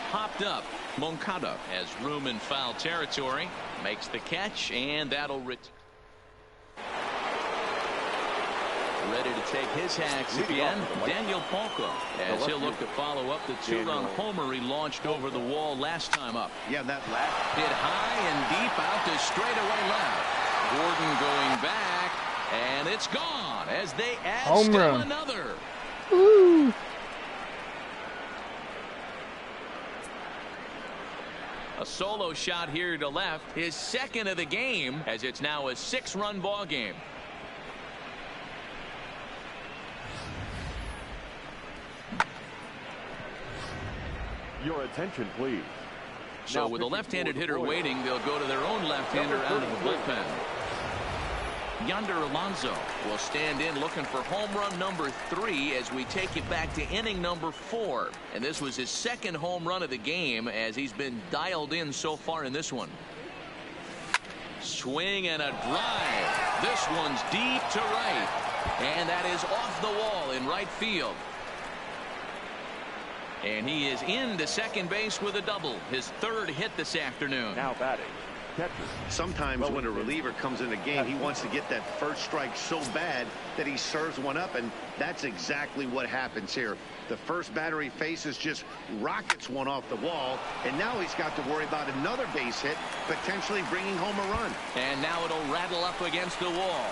popped up. Moncada has room in foul territory, makes the catch, and that'll ready to take his hacks again. Daniel Polko, as he'll look to follow up the two-run homer he launched over the wall last time up. Yeah, that last hit high and deep out to straightaway left. Gordon going back, and it's gone as they add home still run. Another. Woo. A solo shot here to left, his second of the game, as it's now a 6-run ball game. Your attention, please. So with a left-handed hitter waiting, they'll go to their own left-hander out of the bullpen. Yonder Alonso will stand in looking for home run number 3 as we take it back to inning number 4. And this was his second home run of the game as he's been dialed in so far in this one. Swing and a drive. This one's deep to right. And that is off the wall in right field. And he is into second base with a double. His 3rd hit this afternoon. Now batting. Catcher. Sometimes when a reliever comes in the game, he wants to get that first strike so bad that he serves one up, and that's exactly what happens here. The first batter he faces just rockets one off the wall, and now he's got to worry about another base hit, potentially bringing home a run. And now it'll rattle up against the wall.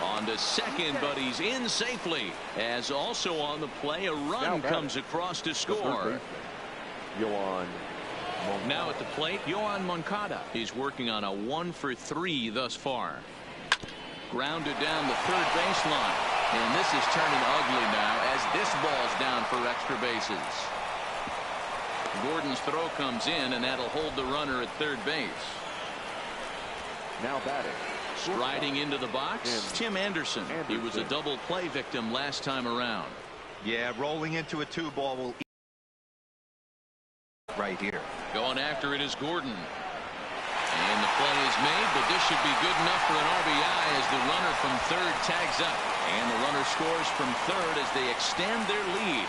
On to second, but he's in safely. As also on the play, a run comes across to score. Now at the plate, Yohan Moncada. He's working on a 1-for-3 thus far. Grounded down the third baseline. And this is turning ugly now as this ball's down for extra bases. Gordon's throw comes in, and that'll hold the runner at third base. Now batting. Striding into the box, Tim Anderson. He was a double play victim last time around. Yeah, rolling into a 2-ball will right here. Going after it is Gordon. And the play is made, but this should be good enough for an RBI as the runner from third tags up. And the runner scores from third as they extend their lead.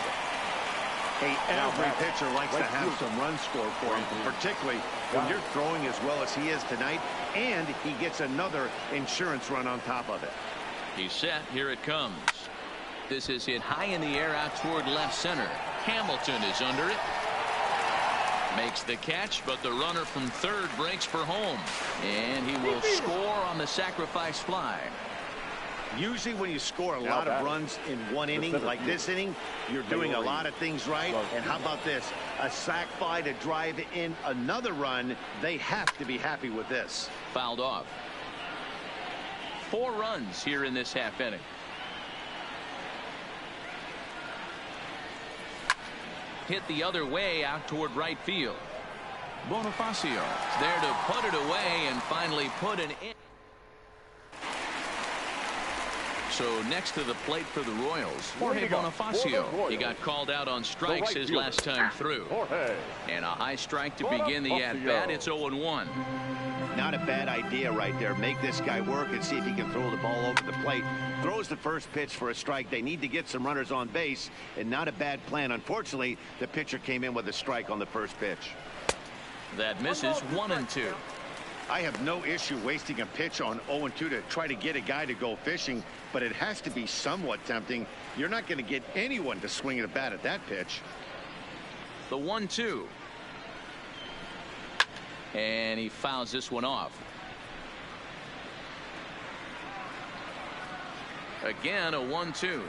Hey, every pitcher likes to have some runs scored for him, particularly when you're throwing as well as he is tonight, and he gets another insurance run on top of it. He's set. Here it comes. This is hit high in the air out toward left center. Hamilton is under it. Makes the catch, but the runner from third breaks for home. And he will score on the sacrifice fly. Usually when you score a lot of runs in one inning, like this inning, you're doing a lot of things right. And how about this? A sac fly to drive in another run. They have to be happy with this. Fouled off. 4 runs here in this half inning. Hit the other way out toward right field. Bonifacio there to put it away and finally put an in. So next to the plate for the Royals, Jorge Bonifacio. He got called out on strikes his last time through. And a high strike to begin the at-bat. It's 0-1. Not a bad idea right there. Make this guy work and see if he can throw the ball over the plate. Throws the first pitch for a strike. They need to get some runners on base, and not a bad plan. Unfortunately, the pitcher came in with a strike on the first pitch. That misses 1-2. I have no issue wasting a pitch on 0-2 to try to get a guy to go fishing, but it has to be somewhat tempting. You're not going to get anyone to swing at a bat at that pitch. The 1-2. And he fouls this one off. Again, a 1-2.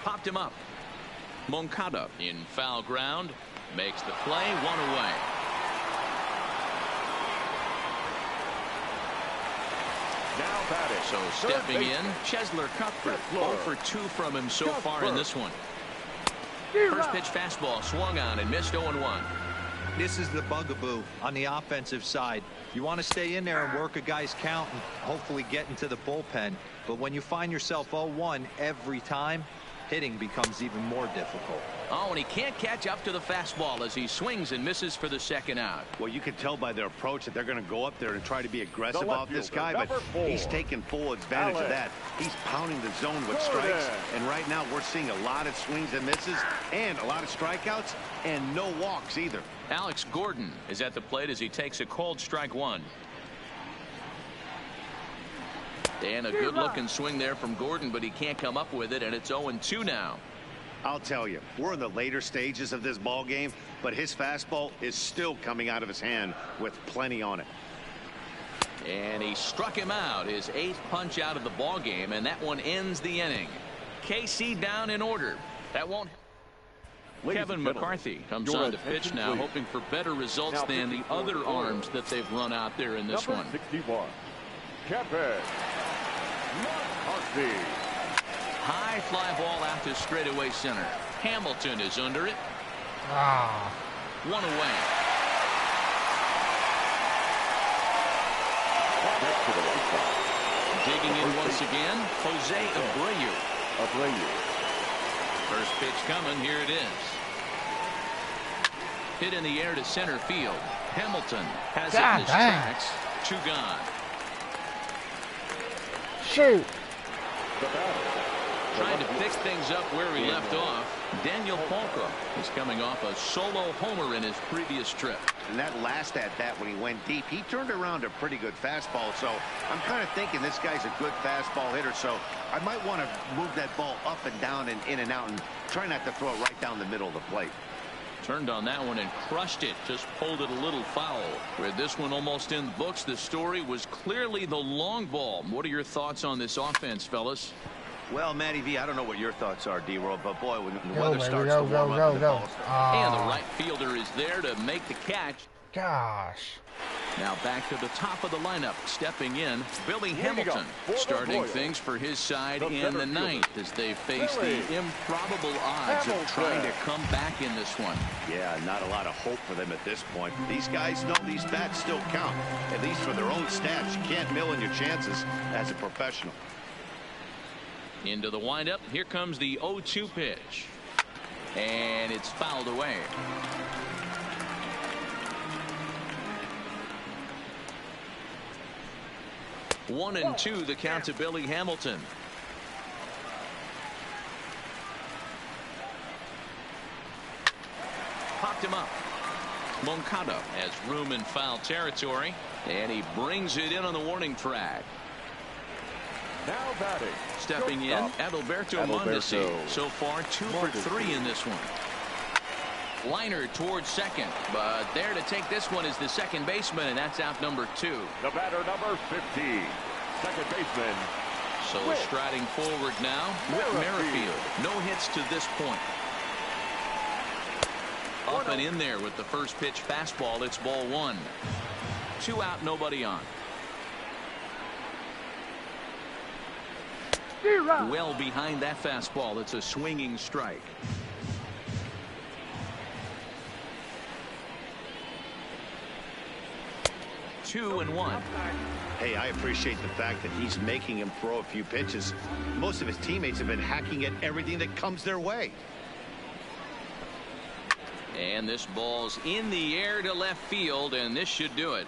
Popped him up. Moncada in foul ground. Makes the play, 1 away. Now batting. So stepping in, Chesler Cuthbert. 0-for-2 from him so far in this one. First pitch fastball swung on and missed 0-1. This is the bugaboo on the offensive side. You want to stay in there and work a guy's count and hopefully get into the bullpen. But when you find yourself 0-1 every time, hitting becomes even more difficult. Oh, and he can't catch up to the fastball as he swings and misses for the second out. Well, you can tell by their approach that they're going to go up there and try to be aggressive off this guy, but he's taking full advantage of that. He's pounding the zone with strikes, and right now we're seeing a lot of swings and misses and a lot of strikeouts and no walks either. Alex Gordon is at the plate as he takes a called strike one. And a good-looking swing there from Gordon, but he can't come up with it, and it's 0-2 now. I'll tell you, we're in the later stages of this ball game, but his fastball is still coming out of his hand with plenty on it. And he struck him out, his 8th punch out of the ball game, and that one ends the inning. KC down in order. That won't. Kevin McCarthy comes on to pitch now, hoping for better results than the other arms that they've run out there in this one. 61. Kevin McCarthy. High fly ball out to straightaway center. Hamilton is under it. One away. Digging in once again, Jose Abreu. First pitch coming. Here it is. Hit in the air to center field. Hamilton has it in his tracks. 2 gone. Shoot. Trying to pick things up where he left off. Daniel Palka is coming off a solo homer in his previous trip. And that last at-bat when he went deep, he turned around a pretty good fastball. So I'm kind of thinking this guy's a good fastball hitter. So I might want to move that ball up and down and in and out and try not to throw it right down the middle of the plate. Turned on that one and crushed it. Just pulled it a little foul. With this one almost in the books, the story was clearly the long ball. What are your thoughts on this offense, fellas? Well, Matty V, I don't know what your thoughts are, D-Roll, but boy, when the weather starts to warm up, the ball's and the right fielder is there to make the catch. Gosh. Now back to the top of the lineup. Stepping in, Billy Hamilton, starting things for his side in the 9th as they face the improbable odds of trying to come back in this one. Yeah, not a lot of hope for them at this point. These guys know these bats still count, at least for their own stats. You can't mill in your chances as a professional. Into the windup. Here comes the 0-2 pitch. And it's fouled away. One and 2, the count to Billy Hamilton. Popped him up. Moncada has room in foul territory. And he brings it in on the warning track. Now batting. Stepping in, Adalberto Mondesi. So far, 2 for 3 in this one. Liner towards second, but there to take this one is the second baseman, and that's out number 2. The batter number 15, second baseman. So striding forward now, Whit Merrifield. No hits to this point. Up and in there with the first pitch fastball. It's ball 1. 2 out, nobody on. Well behind that fastball. It's a swinging strike. Two and 1. Hey, I appreciate the fact that he's making him throw a few pitches. Most of his teammates have been hacking at everything that comes their way. And this ball's in the air to left field, and this should do it.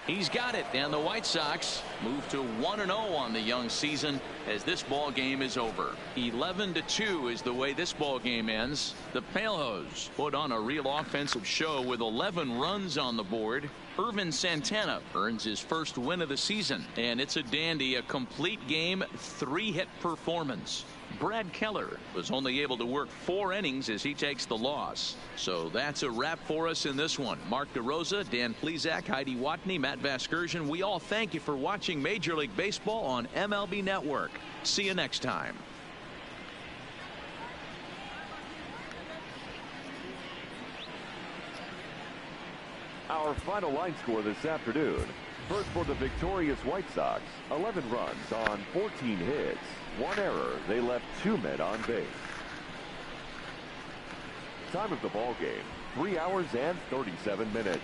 He's got it, and the White Sox move to 1-0 on the young season as this ball game is over. 11-2 is the way this ball game ends. The Palehose put on a real offensive show with 11 runs on the board. Irvin Santana earns his first win of the season, and it's a dandy, a complete game, 3-hit performance. Brad Keller was only able to work 4 innings as he takes the loss. So that's a wrap for us in this one. Mark DeRosa, Dan Plesac, Heidi Watney, Matt Vasgersian. We all thank you for watching Major League Baseball on MLB Network. See you next time. Our final line score this afternoon. First for the victorious White Sox, 11 runs on 14 hits. 1 error. They left 2 men on base. Time of the ball game, 3 hours and 37 minutes.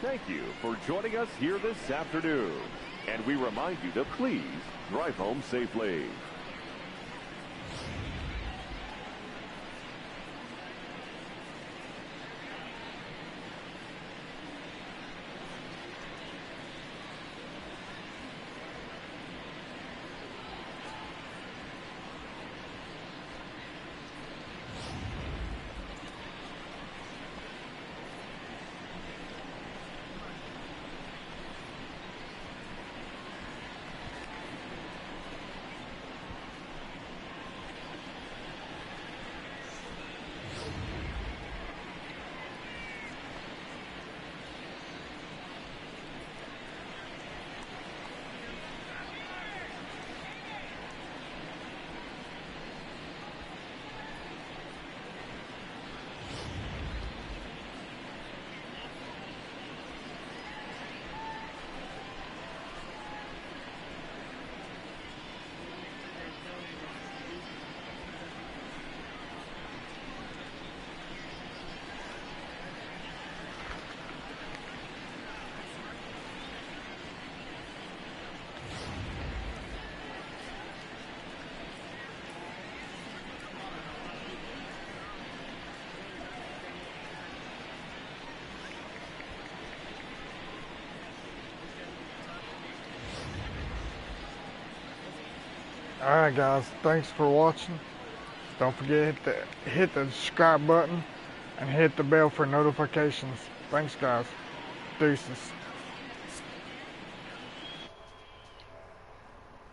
Thank you for joining us here this afternoon. And we remind you to please drive home safely. Alright guys, thanks for watching. Don't forget hit the subscribe button and hit the bell for notifications. Thanks guys. Deuces.